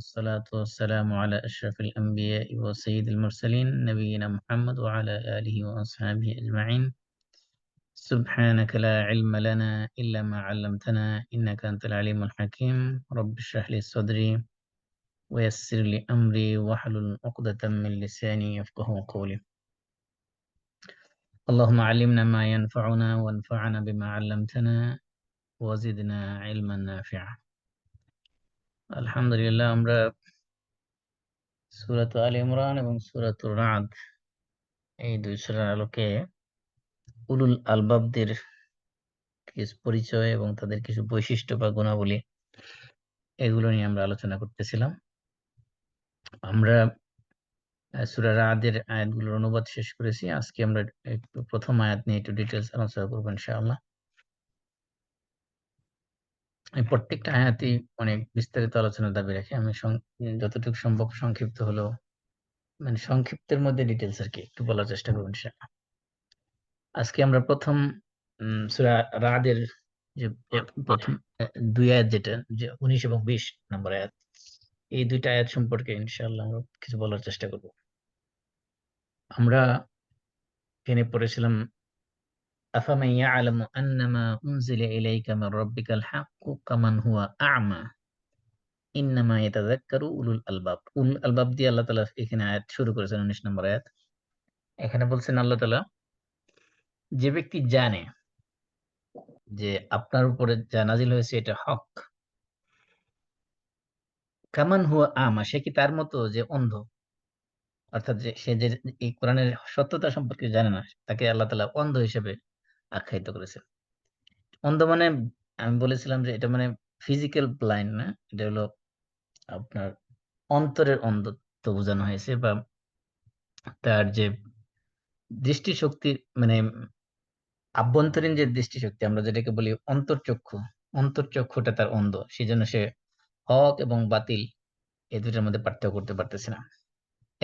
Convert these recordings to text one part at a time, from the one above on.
والصلاة والسلام على أشرف الأنبياء وسيد المرسلين نبينا محمد وعلى آله وأصحابه أجمعين. سبحانك لا علم لنا إلا ما علمتنا إنك أنت العليم الحكيم. رب اشرح لي صدري ويسر لي أمري واحلل عقدة من لساني يفقه قولي. اللهم علمنا ما ينفعنا وانفعنا بما علمتنا وزدنا علما نافعا. আলহামদুলিল্লাহ, আমরা সূরাত আল ইমরান এবং সূরাতুর রাদ এই দুই সূরার আলোকে উলুল আলবাবদের কিছু পরিচয় এবং তাদের কিছু বৈশিষ্ট্য বা গুণাবলী এগুলো নিয়ে আমরা আলোচনা করতেছিলাম। আমরা সূরা রাদের আয়াতগুলোর অনুবাদ শেষ করেছি। আজকে আমরা একটু প্রথম আয়াত নিয়ে একটু ডিটেলস আলোচনা করবো ইনশাআল্লাহ। এই প্রত্যেকটা আয়াতই অনেক বিস্তারিত আলোচনার দাবি রাখে। আমি যতটুকু সম্ভব সংক্ষিপ্ত হলেও মানে সংক্ষিপ্তের মধ্যে ডিটেলস আর কি একটু বলার চেষ্টা করবো ইনশাআল্লাহ। আজকে আমরা প্রথম সূরা রাদের যে প্রথম দুই আয়াত, যেটা যে 19 এবং 20 নম্বর আয়াত, এই দুইটা আয়াত সম্পর্কে ইনশাআল্লাহ আমরা কিছু বলার চেষ্টা করব। আমরা এখানে পড়েছিলাম আফামান ইয়ালামু আন্নামা উনজিলা ইলাইকা মির রাব্বিকাল হাক্কু কামান হুয়া আ'মা ইন্নামা ইয়াতাযাক্কারু উলুল আলবাব। উলুল আলবাব দিয়ে আল্লাহ তাআলা এখানে আয়াত শুরু করেছেন, 19 নম্বর আয়াত। এখানে বলছেন আল্লাহ তাআলা, যে ব্যক্তি জানে যে আপনার উপরে যা নাজিল হয়েছে এটা হক, কামান হুয়া আমা, সে কি তার মতো যে অন্ধ? অর্থাৎ যে সে যে এই কোরআনের সত্যতা সম্পর্কে জানে না, তাকে আল্লাহ তাআলা অন্ধ হিসেবে আখ্যায়িত করেছেন। অন্ধ মানে আমি বলেছিলাম যে এটা মানে ফিজিক্যাল ব্লাইন্ড না, এটা হলো আপনার অন্তরের অন্ধত্ব বোঝানো হয়েছে, বা তার যে দৃষ্টিশক্তি মানে আভ্যন্তরীণ যে দৃষ্টিশক্তি আমরা যেটাকে বলি অন্তর্চক্ষু, অন্তর্চক্ষুটা তার অন্ধ, সেই জন্য সে হক এবং বাতিল এই দুইটার মধ্যে পার্থক্য করতে পারতেছে না।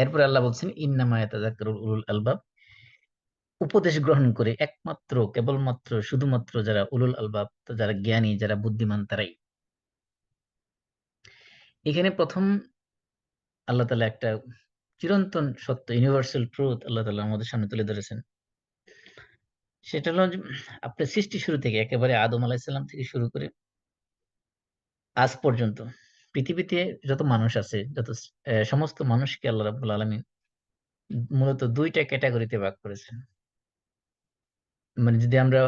এরপরে আল্লাহ বলছেন ইন্নামা ইয়াতাযাক্কারুল উলুল আলবাব, উপদেশ গ্রহণ করে একমাত্র কেবলমাত্র শুধুমাত্র যারা উলুল আলবাব, যারা জ্ঞানী, যারা বুদ্ধিমান, তারাই। এখানে প্রথম আল্লাহ তাআলা একটা চিরন্তন সত্য, ইউনিভার্সাল ট্রুথ আল্লাহ তাআলা আমাদের সামনে তুলে ধরেছেন। সেটা হলো যে আপনার সৃষ্টি শুরু থেকে একেবারে আদম আলাইহিস সালাম থেকে শুরু করে আজ পর্যন্ত পৃথিবীতে যত মানুষ আছে, যত সমস্ত মানুষকে আল্লাহ রাব্বুল আলামিন মূলত দুইটা ক্যাটাগরিতে ভাগ করেছেন। মানে যদি আমরা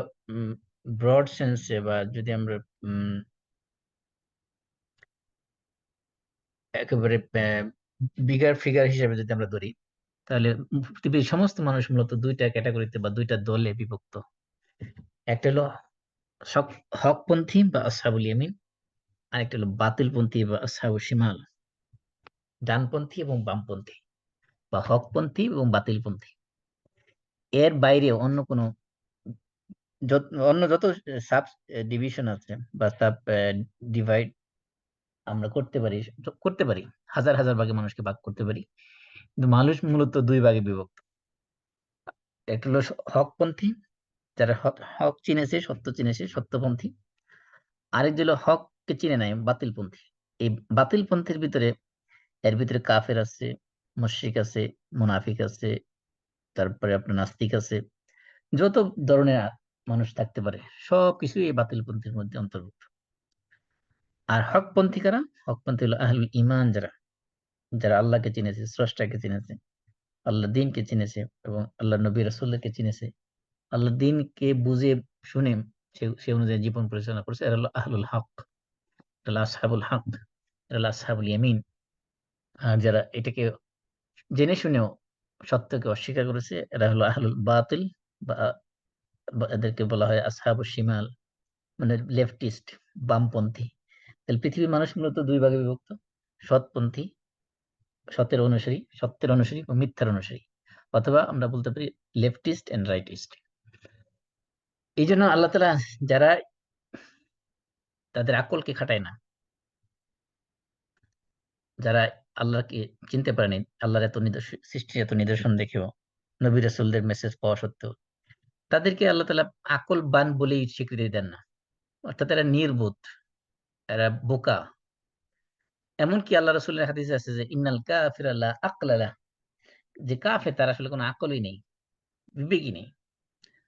ব্রড সেন্সে বা যদি আমরা উম একেবারে বিগার ফিগার হিসেবে যদি আমরা ধরি, তাহলে পৃথিবীর সমস্ত মানুষ মূলত দুইটা ক্যাটাগরিতে বা দুইটা দলে বিভক্ত। একটা হলো হকপন্থী বা আসহাবুল ইয়ামিন, আরেকটা হলো বাতিলপন্থী বা আসহাবুশ শিমাল, ডানপন্থী এবং বামপন্থী বা হকপন্থী এবং বাতিলপন্থী। এর বাইরে অন্য কোনো অন্য যত সাব ডিভিশন আছে বা সাব ডিভাইড আমরা করতে পারি, হাজার হাজার ভাগে মানুষকে ভাগ করতে পারি, কিন্তু মানুষ মূলত দুই ভাগে বিভক্ত। একটা হলো হকপন্থী, যারা হক হক চিনেছে, সত্য চিনেছে, সত্যপন্থী। আরেক হলো হককে চিনে নাই, বাতিলপন্থী। এই বাতিলপন্থীর ভিতরে এর ভিতরে কাফের আছে, মুশরিক আছে, মুনাফিক আছে, তারপরে আপনার নাস্তিক আছে, যত ধরনের মানুষ থাকতে পারে সবকিছুই এই বাতিলপন্থীর মধ্যে অন্তর্ভুক্ত। আর হকপন্থী কারা? হকপন্থী হলো আহলুল ঈমান, যারা যারা আল্লাহকে চিনেছে, স্রষ্টাকে চিনেছে, আল্লাহর দ্বীনকে চিনেছে এবং আল্লাহর নবী রাসূলকে চিনেছে, আল্লাহর দ্বীনকে বুঝে শুনে সে অনুযায়ী জীবন পরিচালনা করেছে। এরা হলো আহলুল হক, এরা হলো আসহাবুল হক, এরা হলো আসহাবুল ইয়ামিন। আর যারা এটাকে জেনে শুনেও সত্যকে অস্বীকার করেছে, এরা হলো আহলুল বাতিল, বা বা এদেরকে বলা হয় আসহাবুশ শিমাল, মানে লেফটিস্ট, বামপন্থী। তাহলে পৃথিবীর মানুষ মূলত দুই ভাগে বিভক্ত: সৎপন্থী, সত্যের অনুসারী ও মিথ্যার অনুসারী, অথবা আমরা বলতে পারি লেফটিস্ট এন্ড রাইটিস্ট। এই জন্য আল্লাহ তাআলা যারা তাদের আকলকে খাটায় না, যারা আল্লাহকে চিনতে পারেনি, আল্লাহর এত সৃষ্টির এত নিদর্শন দেখেও, নবী রাসূলদের মেসেজ পাওয়া সত্ত্বেও, তাদেরকে আল্লাহ তাআলা আকলবান বলেই স্বীকৃতি দেন না। অর্থাৎ এরা নির্বোধ, এরা বোকা, এমনকি আল্লাহ রাসূলের হাদিসে আছে যে ইন্নাল কাফিরা লা আকলা লাহ, যে কাফের তার আসলে কোনো আকলই নেই, বিবেকই নেই।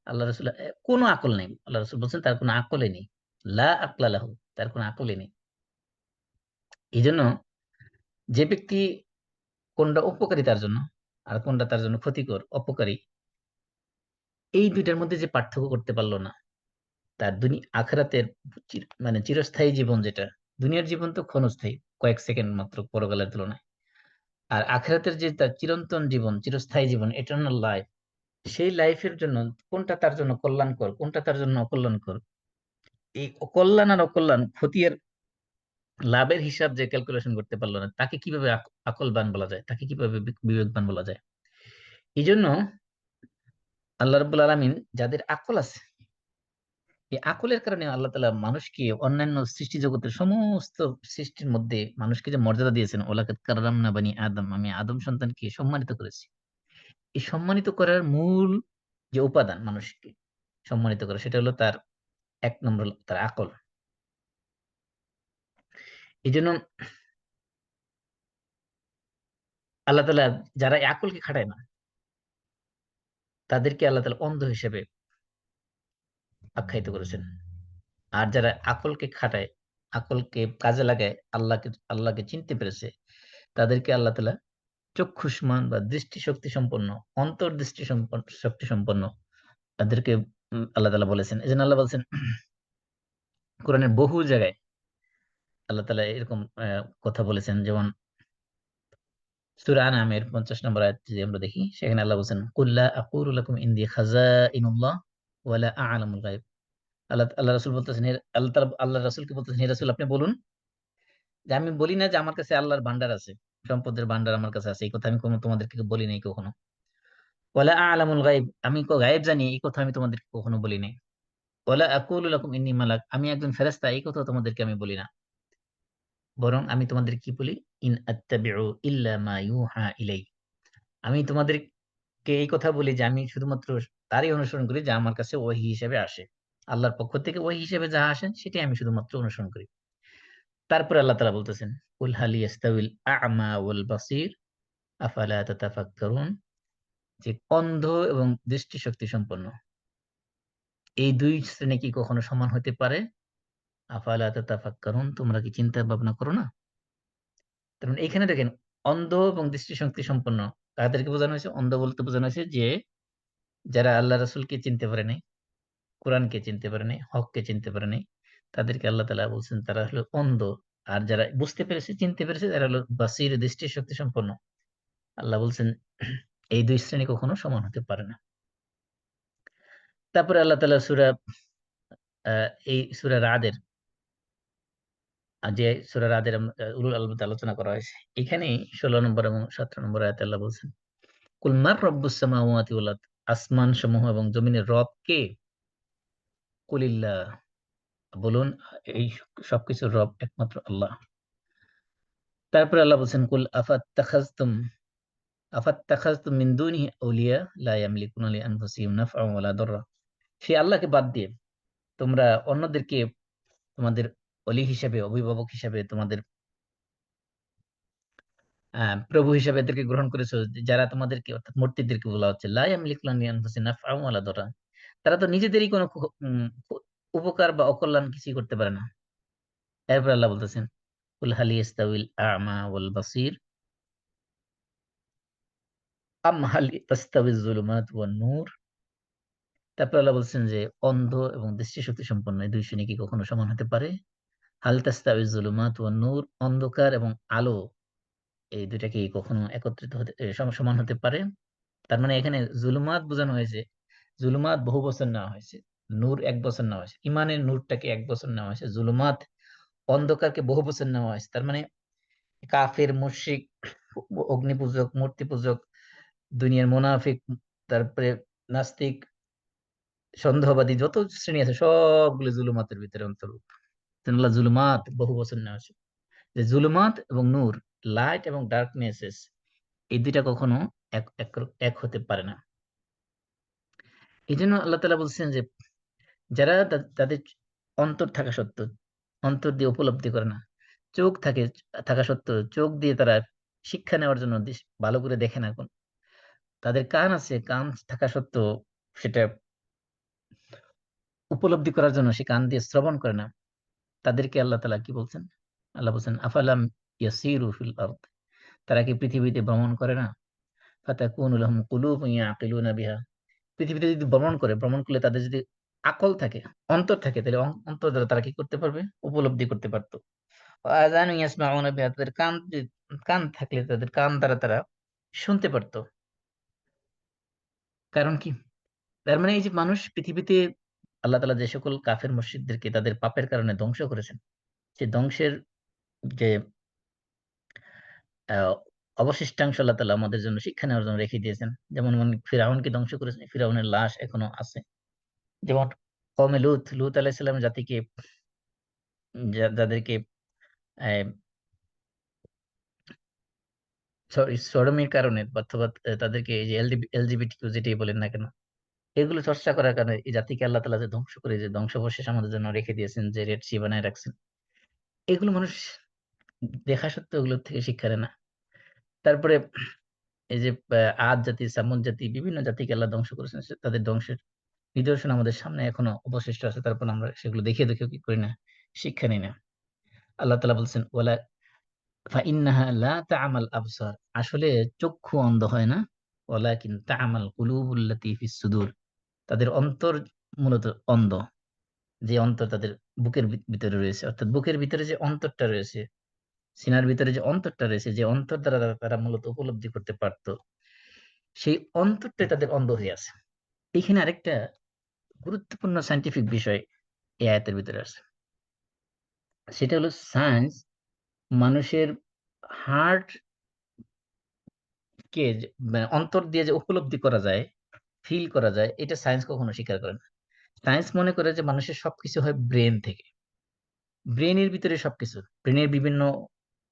আল্লাহ রাসূল কোনো আকল নেই। আল্লাহ রাসূল বলছেন তার কোনো আকলই নেই। লা আকলা লাহু, তার কোনো আকলই নেই। এজন্য যে ব্যক্তি কোনটা উপকারী তার জন্য আর কোনটা তার জন্য ক্ষতিকর, অপকারী, এই ২ টার মধ্যে যে পার্থক্য করতে পারল না, তার আখিরাতের মানে চিরস্থায়ী জীবন যেটা, দুনিয়ার জীবন তো ক্ষণস্থায়ী, কয়েক সেকেন্ড মাত্র পরকালের তুলনায়। আর আখিরাতের যে তার চিরন্তন জীবন, চিরস্থায়ী জীবন, এটার্নাল লাইফ, সেই লাইফের জন্য কোনটা তার জন্য কল্যাণকর, কোনটা তার জন্য অকল্যাণকর, এই কল্যাণ আর অকল্যাণ, ক্ষতি আর লাভের হিসাব যে ক্যালকুলেশন করতে পারলো না, তাকে কিভাবে আকলবান বলা যায়, তাকে কিভাবে বিবেকবান বলা যায়? এই জন্য আল্লাহ রাব্বুল আলামিন যাদের আকল আছে, এই আকলের কারণে আল্লাহ তাআলা মানুষকে অন্যান্য সৃষ্টি জগতের সমস্ত সৃষ্টির মধ্যে মানুষকে যে মর্যাদা দিয়েছেন, ওয়ালাকাদ কাররামনা বানি আদম, আমি আদম সন্তানকে সম্মানিত করেছি। এই সম্মানিত করার মূল যে উপাদান মানুষকে সম্মানিত করা, সেটা হলো তার ১ নম্বর হলো তার আকল। এজন্য আল্লাহ তাআলা যারা এই আকলকে খাটায় না, তাদেরকে আল্লাহ তাআলা অন্ধ হিসেবে আখ্যায়িত করেছেন। আর যারা আকলকে খাটায়, আকলকে কাজে লাগায়, আল্লাহকে চিনতে পেরেছে, তাদেরকে আল্লাহ তাআলা চক্ষুষ্মান বা দৃষ্টিশক্তি সম্পন্ন, অন্তর্দৃষ্টি শক্তি সম্পন্ন, তাদেরকে আল্লাহ তাআলা বলেছেন। এজন্য আল্লাহ বলছেন কোরআনের বহু জায়গায় আল্লাহ তাআলা এরকম কথা বলেছেন। যেমন সূরা আনআমের ৫০ নম্বর আয়াত যদি আমরা দেখি, সেখানে আল্লাহ বলছেন, কুল লা আকুলু লাকুম ইনদি খাযাইনুল্লাহ ওয়া লা আ'লামুল গায়ব। আল্লাহ রাসূল বলতেছেন, আল্লাহ রাসূলকে বলতেছেন, হে রাসূল আপনি বলুন যে আমি বলি না যে আমার কাছে আল্লাহর ভান্ডার আছে, সম্পদের ভান্ডার আমার কাছে আছে। এই কথা আমি তোমাদেরকে বলি নাই কখনো। ওয়ালা আ'লামুল গায়ব, আমি গায়েব জানি, এই কথা আমি তোমাদেরকে কখনো বলি নাই। ওয়ালা আকুলু লাকুম ইন্নী মালাক, আমি একজন ফেরেশতা, এই কথা তোমাদেরকে আমি বলি না। বরং আমি তোমাদের কি বলি, ইন আত্তাবিউ ইল্লা মা ইউহা ইলাই, আমি তোমাদেরকে এই কথা বলি যে আমি শুধুমাত্র তারই অনুসরণ করি যা আমার কাছে ওহী হিসেবে আসে। আল্লাহর পক্ষ থেকে ওহী হিসেবে যা আসে সেটাই আমি শুধুমাত্র অনুসরণ করি। তারপরে আল্লাহ তাআলা বলতেছেন, কুল হাল ইয়াস্তাউিল আ'মা ওয়াল বাসীর আফালা তাতাফাক্কারুন, যে অন্ধ এবং দৃষ্টিশক্তি সম্পন্ন এই ২ শ্রেণী কি কখনো সমান হতে পারে? আফালা তাতাফাক্কারুন, তোমরা কি চিন্তা ভাবনা করো না? তার মানে এখানে দেখেন, অন্ধ এবং দৃষ্টিশক্তি সম্পন্ন কাদেরকে বোঝানো হয়েছে? অন্ধ বলতে বোঝানো হয়েছে যে যারা আল্লাহ রাসূলকে চিনতে পারে নাই, কোরআনকে চিনতে পারে নাই, হককে চিনতে পারে নাই, তাদেরকে আল্লাহ তাআলা বলছেন তারা হলো অন্ধ। আর যারা বুঝতে পেরেছে, চিনতে পেরেছে, তারা হলো বাসীর, দৃষ্টিশক্তি সম্পন্ন। আল্লাহ বলছেন এই ২ শ্রেণী কখনো সমান হতে পারে না। তারপরে আল্লাহ তাআলা আ এই সূরা রাদের, যে সূরা রাদের উলুল আলবাদ আলোচনা করা হয়েছে। এখানেই ১৬ নম্বর এবং ১৭ নম্বর আয়াতে আল্লাহ বলছেন, কুল মান রব্বুস সামাওয়াতি ওয়াল আরদ, আসমান সমূহ এবং জমিনের রব কে? কুলিল্লাহ, বলুন এই সবকিছুর রব একমাত্র আল্লাহ। তারপরে আল্লাহ বলছেন, কুল আফাত্তাখাযতুম মিন দুনিহি আউলিয়া লা ইয়ামলিকুনা লিআনফুসিহিম নাফআন ওয়ালা দাররা, সেই আল্লাহকে বাদ দিয়ে তোমরা অন্যদেরকে তোমাদের ওলি হিসেবে, অভিভাবক হিসেবে, তোমাদের প্রভু হিসেবে এদেরকে গ্রহণ করেছো, যারা তোমাদেরকে অর্থাৎ মূর্তিদেরকে বলা হচ্ছে, লা ইয়ামলিকুনা লিআনফুসিহিম নাফআন ওয়ালা দাররা, তারা তো নিজেদেরই কোনো উপকার বা অকল্যাণ কিছুই করতে পারে না। এরপর আল্লাহ বলতেছেন, কুল হাল ইয়াস্তাউিল আ'মা ওয়াল বাসীর আম হাল তাস্তাবিজ যুলুমাত ওয়ান নূর। তারপর আল্লাহ বলছেন যে অন্ধ এবং দৃষ্টিশক্তি সম্পন্ন এই ২ শ্রেণী কি কখনো সমান হতে পারে? হাল তাস্তাবিজ যুলুমাত ওয়ান নূর, অন্ধকার এবং আলো, এই ২ টা কি কখনো একত্রিত হতে সমান হতে পারে? তার মানে এখানে জুলুমাত বোঝানো হয়েছে, জুলুমাত বহু বছর নেওয়া হয়েছে, নূর ১ বছর নেওয়া হয়েছে। ইমানের নূরটাকে ১ বছর নেওয়া হয়েছে, জুলুমাত অন্ধকারকে বহু বছর নেওয়া হয়েছে। তার মানে কাফের, মুশরিক, অগ্নি পূজক, মূর্তি পূজক, দুনিয়ার মুনাফিক, তারপরে নাস্তিক, সন্দেহবাদী, যত শ্রেণী আছে সবগুলো জুলুমাতের ভিতরে অন্তর্ভুক্ত। আল্লাহ জুলুমাত বহু বছর নেওয়া হয়েছে, যে জুলুমাত এবং নূর, লাইট এবং ডার্কনেসেস, এই ২ টা কখনো এক হতে পারে না। এজন্য আল্লাহ তাআলা বলছেন যে যারা তাদের অন্তর থাকা সত্ত্বেও অন্তর দিয়ে উপলব্ধি করে না, চোখ থাকা সত্ত্বেও চোখ দিয়ে তারা শিক্ষা নেওয়ার জন্য ভালো করে দেখে না এখন। তাদের কান আছে, কান থাকা সত্ত্বেও সেটা উপলব্ধি করার জন্য সে কান দিয়ে শ্রবণ করে না। তাদেরকে আল্লাহ তাআলা কি বলছেন? আল্লাহ বলছেন, আফালাম ইয়াসিরু ফিল আরদ। তারা কি পৃথিবীতে ভ্রমণ করে না? ফাতাকুনু লাহুম কুলুবুন ইয়াকিলুনা বিহা। পৃথিবীতে যদি ভ্রমণ করলে তাদের যদি আকল থাকে, অন্তর থাকে, তাহলে অন্তর দ্বারা তারা কি করতে পারবে? উপলব্ধি করতে পারত। আযানু ইয়াসমাউনা বিহা, তাদের কান থাকলে তাদের কান দ্বারা তারা শুনতে পারত। কারণ কি? তার মানে এই যে মানুষ পৃথিবীতে আল্লাহ তাআলা যে সকল কাফের মুশরিকদেরকে তাদের পাপের কারণে ধ্বংস করেছেন, সেই ধ্বংসের যে আ অবশিষ্টাংশ আল্লাহ তাআলা আমাদের জন্য শিক্ষা নেওয়ার জন্য রেখে দিয়েছেন। যেমন ফিরআউনকে ধ্বংস করেছেন, ফিরআউনের লাশ এখনো আছে। যেমন কওমে লূত আলাইহিস সালামের জাতিকে যাদেরকে অ্যা সোডোমির কারণে অথবা তাদেরকে এই যে LGBTQ যেটাই বলেন না কেন, এগুলো চর্চা করার কারণে এই জাতিকে আল্লাহ তাআলা যে ধ্বংস করে যে ধ্বংসাবশেষ আমাদের জন্য রেখে দিয়েছেন, যে রেড সি বানায় রাখছেন। এগুলো মানুষ দেখা সত্ত্বেও এগুলোর থেকে শিক্ষা নেয় না। তারপরে এই যে আদ জাতি, সামুদ জাতি, বিভিন্ন জাতিকে আল্লাহ ধ্বংস করেছেন। তাদের ধ্বংসের নিদর্শন আমাদের সামনে এখনো অবশিষ্ট আছে। তারপর আমরা সেগুলো দেখেও কি করি না? শিক্ষা নিই না। আল্লাহ তাআলা বলছেন, ফাইন্নাহা লা তা'মাল আবসার। আসলে চক্ষু অন্ধ হয় না। ওয়ালাকিন তা'মাল কুলুবুল্লাতী ফিস সুদূর। তাদের অন্তর মূলত অন্ধ। যে অন্তর তাদের বুকের ভিতরে রয়েছে। অর্থাৎ বুকের ভিতরে যে অন্তরটা রয়েছে, সিনার ভিতরে যে অন্তরটা রয়েছে, যে অন্তর দ্বারা তারা মূলত উপলব্ধি করতে পারত, সেই অন্তরটাই তাদের অন্ধ হয়ে আছে। এখানে আরেকটা গুরুত্বপূর্ণ সায়েন্টিফিক বিষয় এই আয়াতের ভিতরে আছে। সেটা হলো সায়েন্স মানুষের হার্ট কে মানে অন্তর দিয়ে যে উপলব্ধি করা যায়, ফিল করা যায়, এটা সায়েন্স কখনো স্বীকার করে না। সায়েন্স মনে করে যে মানুষের সবকিছু হয় ব্রেন থেকে। ব্রেনের ভিতরে সবকিছু। ব্রেনের বিভিন্ন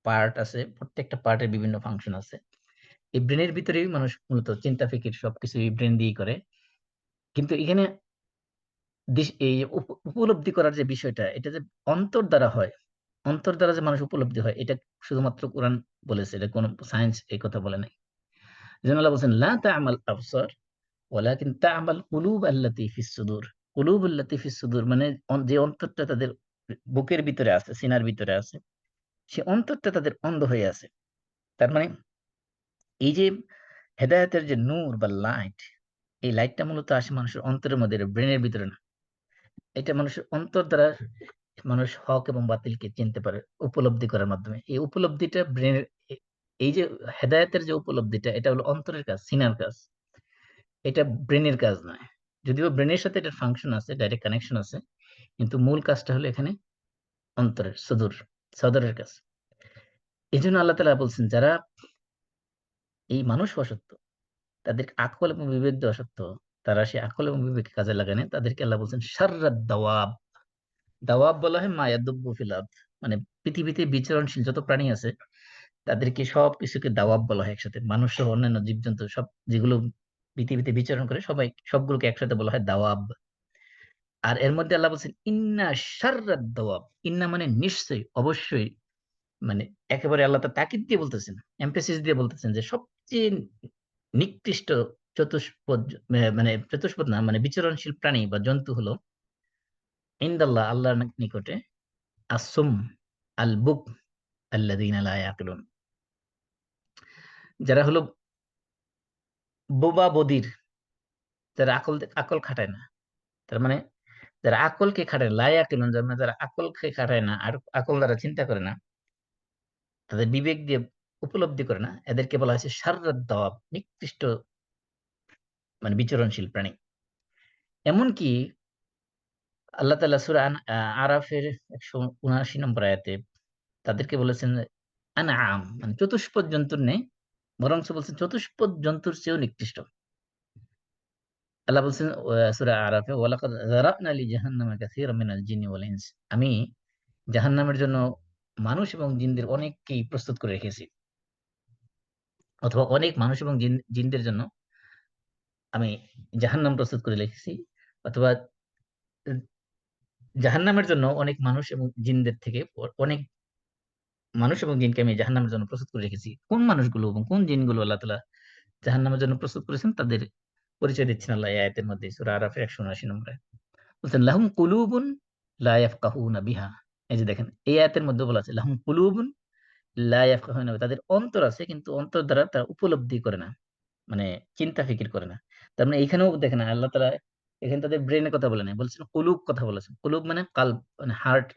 পার্ট আছে। প্রত্যেকটা পার্টের বিভিন্ন ফাংশন আছে। এই ব্রেনের ভিতরেই মানুষ মূলত চিন্তা ফিকির সবকিছুই ব্রেন দিয়েই করে। কিন্তু এখানে এই উপলব্ধি করার যে বিষয়টা, এটা যে অন্তর দ্বারা হয়, অন্তর দ্বারা যে মানুষ উপলব্ধি হয়, এটা শুধুমাত্র কোরআন বলেছে। এটা কোন সায়েন্স এই কথা বলে নাই। এজন্য আল্লাহ বলছেন, লা তা'মাল আবসার ওয়ালাকিন তা'মাল কুলুব আল্লাতী ফিস সুদূর। কুলুব আল্লাতী ফিস সুদূর মানে যে অন্তরটা তাদের বুকের ভিতরে আছে, সিনার ভিতরে আছে, সে অন্তরটা তাদের অন্ধ হয়ে আছে। তার মানে এই যে হেদায়েতের যে নূর বা লাইট, এই লাইটটা মূলত আসে মানুষের অন্তরের মধ্যে, ব্রেনের ভিতরে না। এটা মানুষের অন্তর দ্বারা মানুষ হক এবং বাতিলকে চিনতে পারে উপলব্ধি করার মাধ্যমে। এই উপলব্ধিটা ব্রেনের এই যে হেদায়েতের যে উপলব্ধিটা, এটা হলো অন্তরের কাজ, সিনার কাজ। এটা ব্রেনের কাজ নয়। যদিও ব্রেনের সাথে এটার ফাংশন আছে, ডাইরেক্ট কানেকশন আছে। কিন্তু মূল কাজটা হলো এখানে অন্তরের, সদরের কাজ। এজন্য আল্লাহ তাআলা বলছেন, যারা এই মানুষ হওয়া সত্ত্বেও তাদেরকে আকল এবং বিবেক দেওয়া সত্ত্বেও তারা সেই আকল এবং বিবেককে কাজে লাগায় না, তাদেরকে আল্লাহ বলছেন শাররাদ দাওয়াব। দাওয়াব বলা হয় মা ইয়াদুব্বু ফিল আরদ। মানে পৃথিবীতে বিচরণশীল যত প্রাণী আছে তাদেরকে সবকিছুকে দাওয়াব বলা হয় একসাথে। মানুষ সহ অন্যান্য জীবজন্তু সব যেগুলো পৃথিবীতে বিচরণ করে সবগুলোকে একসাথে বলা হয় দাওয়াব। আর এর মধ্যে আল্লাহ বলছেন ইন্না শাররাদ দাওয়াব। ইন্না মানে নিশ্চয়ই, অবশ্যই, মানে একেবারে আল্লাহ তাকিদ দিয়ে বলতেছেন, এমফেসিস দিয়ে বলতেছেন যে সবচেয়ে নিকৃষ্ট চতুষ্পদ মানে চতুষ্পদ না, মানে বিচরণশীল প্রাণী বা জন্তু হলো ইনদাল্লাহ, আল্লাহর নিকটে আসুম আল বুক আল্লাযীনা লা ইয়াকিলুন। যারা হলো বোবা বধির, যারা আকল খাটায় না। তার মানে যারা আকলকে খাটায়, লা ইয়াকিলুন, যার মানে যারা আকলকে খাটায় না আর আকল দ্বারা চিন্তা করে না, তাদের বিবেক দিয়ে উপলব্ধি করে না, এদেরকে বলা হয়েছে শাররাদ দাওয়াব, নিকৃষ্ট মানে বিচরণশীল প্রাণী। এমনকি আল্লাহ তাআলা সূরা আরাফের ১৭৯ নম্বর আয়াতে তাদেরকে বলেছেন আনআম, মানে চতুষ্পদ জন্তুর ন্যায়, বরঞ্চ বলছেন চতুষ্পদ জন্তুর চেয়েও নিকৃষ্ট। আল্লাহ বলছেন সূরা আরাফে, ওয়ালাকাদ যারা'না লিজাহান্নামা কাসীরাম মিনাল জিন্নি ওয়াল ইনস। আমি জাহান্নামের জন্য মানুষ এবং জিনদের অনেককেই প্রস্তুত করে রেখেছি। অথবা অনেক মানুষ এবং জিনদের জন্য আমি জাহান্নাম প্রস্তুত করে রেখেছি। অথবা জাহান্নামের জন্য অনেক মানুষ এবং জিনদের থেকে অনেক মানুষ এবং জিনকে আমি জাহান্নামের জন্য প্রস্তুত করে রেখেছি। কোন মানুষগুলো এবং কোন জিনগুলো আল্লাহ তাআলা জাহান্নামের জন্য প্রস্তুত করেছেন তাদের পরিচয় দিচ্ছেন আল্লাহ এই আয়াতের মধ্যে, সূরা আরাফের ১৭৯ নম্বরে। বলছেন লাহুম কুলুবুন লা ইয়াফকাহুনা বিহা। এই যে দেখেন এই আয়াতের মধ্যে বলা আছে লাহুম কুলুবুন লা ইয়াফকাহুনা বিহা। তাদের অন্তর আছে কিন্তু অন্তর দ্বারা তারা উপলব্ধি করে না। মানে চিন্তা ফিকির করে না। তার মানে এখানেও দেখেন আল্লাহ তাআলা এখানে তাদের ব্রেইনের কথা বলে নাই। বলছেন কুলুব কথা বলেছেন। কুলুব মানে কাল্ব মানে হার্ট।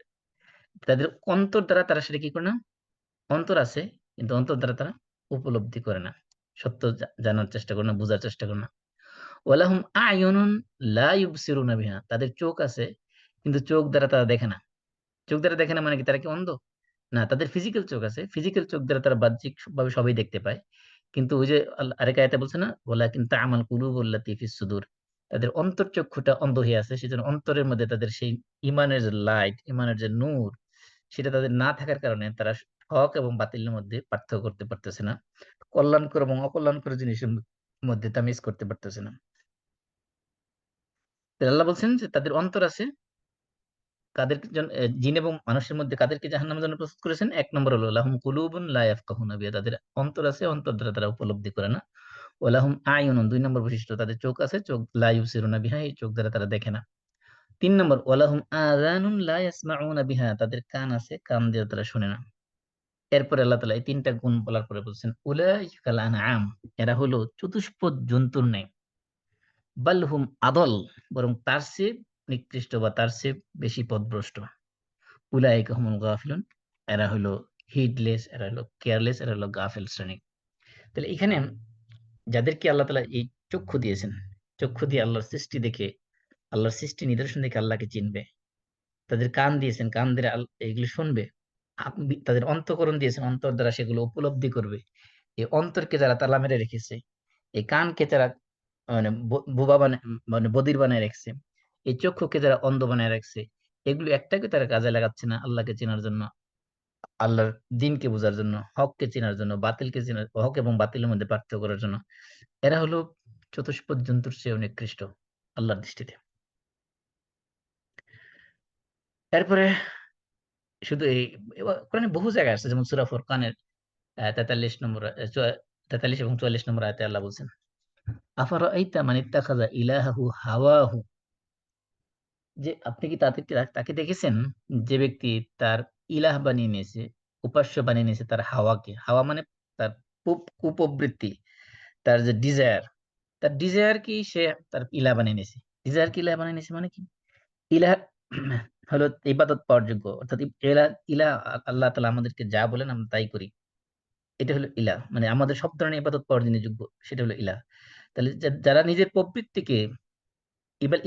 তাদের অন্তর দ্বারা তারা সেটা কি করে না? অন্তর আছে কিন্তু অন্তর দ্বারা তারা উপলব্ধি করে না। সত্য জানার চেষ্টা করে না, বুঝার চেষ্টা করে না। ওয়ালাহুম আ'য়ুনুন লা ইউবসিরুনা বিহা। তাদের চোখ আছে কিন্তু চোখ দ্বারা তারা দেখে না। চোখ দ্বারা দেখে না মানে কি তারা কি অন্ধ? না, তাদের ফিজিক্যাল চোখ আছে। ফিজিক্যাল চোখ দ্বারা তারা বাহ্যিক ভাবে সবই দেখতে পায়। কিন্তু ওই যে আরেক আয়াতে বলছে না? ওয়ালাকিন তা'মাল কুলুবুল্লাতী ফিস সুদূর। তাদের অন্তরচক্ষুটা অন্ধ হয়ে আছে। সেজন্য অন্তরের মধ্যে তাদের সেই ঈমানের যে লাইট, ঈমানের যে নূর সেটা তাদের না থাকার কারণে তারা হক এবং বাতিলের মধ্যে পার্থক্য করতে পারতেছে না। কল্যাণকর এবং অকল্যাণকর জিনিসের মধ্যে তামিজ করতে পারতেছে না। তো আল্লাহ বলছেন যে তাদের অন্তর আছে। কাদের জিন এবং মানুষের মধ্যে কাদেরকে জাহান্নামের জন্য প্রস্তুত করেছেন? ১ নম্বর হলো লাহুম কুলুবুন লা ইয়াফকাহুনা বিহা। তাদের অন্তর আছে, অন্তর দ্বারা তারা উপলব্ধি করে না। ওয়া লাহুম আ'য়ুনুন ২ নম্বর বৈশিষ্ট্য তাদের চোখ আছে, চোখ লা ইউবসিরুনা বিহা, এই চোখ দ্বারা তারা দেখে না। ৩ নম্বর ওয়া লাহুম আযানুন লা ইয়াসমাউনা বিহা। তাদের কান আছে, কান দিয়ে তারা শুনে না। এরপরে আল্লাহ তাআলা এই ৩ টা গুণ বলার পরে বলছেন, উলাইকা কাল আনআম। এরা হলো চতুষ্পদ জন্তুর ন্যায়। বাল হুম আদল। বরং তার চেয়ে নিকৃষ্ট বা তার চেয়ে বেশি পথভ্রষ্ট। উলাইকা হুমুল গাফিলুন। এরা হলো হিডলেস, এরা হলো কেয়ারলেস, এরা হলো গাফেল শ্রেণী। তাহলে এখানে যাদেরকে আল্লাহ তাআলা এই চক্ষু দিয়েছেন, চক্ষু দিয়ে আল্লাহর সৃষ্টি দেখে, আল্লাহর সৃষ্টি নিদর্শন দেখে আল্লাহকে চিনবে। তাদের কান দিয়েছেন, কান দিয়ে এগুলো শুনবে। তাদের অন্তঃকরণ দিয়েছেন, অন্তর দ্বারা সেগুলো উপলব্ধি করবে। এই অন্তরকে যারা তালা মেরে রেখেছে, এই কানকে যারা মানে বোবা মানে বধির বানায় রেখেছে, এই চক্ষুকে যারা অন্ধ বানায় রাখছে, এগুলো একটাকে তারা কাজে লাগাচ্ছে না আল্লাহকে চেনার জন্য, আল্লাহর দ্বীনকে বোঝার জন্য, হককে চেনার জন্য, বাতিলকে চেনার, হক এবং বাতিলের মধ্যে পার্থক্য করার জন্য। এরা হলো চতুষ্পদ জন্তুর চেয়ে নিকৃষ্ট আল্লাহর দৃষ্টিতে। এরপরে শুধু এই কোরআনে বহু জায়গায় আছে, যেমন সূরা ফুরকানের ৪৩ নম্বর ৪৩ এবং ৪৪ নম্বর আয়াতে আল্লাহ বলছেন, আফারাআইতা মান ইত্তাখাযা ইলাহাহু হাওয়াহু। যে আপনি কি তাদেরকে তাকে দেখেছেন যে ব্যক্তি তার ইলাহ বানিয়ে নিয়েছে, উপাস্য বানিয়ে নিয়েছে তার হাওয়াকে। হাওয়া মানে তার কুপ্রবৃত্তি, তার যে ডিজায়ার, তার ডিজায়ার কি সে তার ইলাহ বানিয়ে নিয়েছে। ডিজায়ার কি ইলাহ বানিয়ে নিয়েছে মানে কি? ইলাহ হলো ইবাদত পাওয়ার যোগ্য। অর্থাৎ ইলাহ ইলাহ আল্লাহ তাআলা আমাদেরকে যা বলেন আমরা তাই করি। এটা হলো ইলাহ। মানে আমাদের সব ধরনের ইবাদত পাওয়ার যিনি যোগ্য সেটা হলো ইলাহ। তাহলে যারা নিজের প্রবৃত্তিকে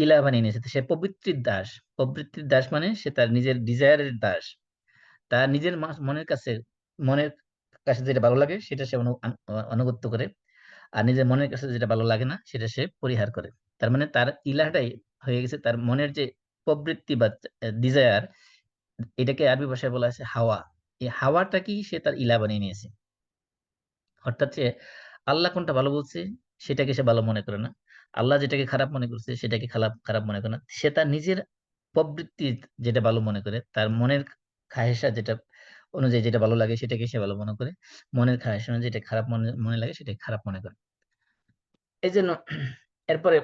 ইলাহ বানিয়ে নিয়েছে, তো সে প্রবৃত্তির দাস। প্রবৃত্তির দাস মানে সে তার নিজের ডিজায়ারের দাস। তার নিজের মনের কাছে যেটা ভালো লাগে সেটা সে আনুগত্য করে। আর নিজের মনের কাছে যেটা ভালো লাগে না সেটা সে পরিহার করে। তার মানে তার ইলাহটাই হয়ে গেছে তার মনের যে প্রবৃত্তি বা ডিজায়ার, এটাকে আরবি ভাষায় বলা আছে হাওয়া। এই হাওয়াটাকেই সে তার ইলাহ বানিয়ে নিয়েছে। অর্থাৎ সে আল্লাহ কোনটা ভালো বলছে সেটাকে সে ভালো মনে করে না। আল্লাহ যেটাকে খারাপ মনে করছে সেটাকে খারাপ খারাপ মনে করে না। সে তার নিজের প্রবৃত্তি যেটা ভালো মনে করে, তার মনের খাহেশা যেটা অনুযায়ী যেটা ভালো লাগে সেটাকে সে ভালো মনে করে। মনের খাহেশা অনুযায়ী যেটা খারাপ মনে মনে লাগে সেটাকে খারাপ মনে করে। এইজন্য এরপরে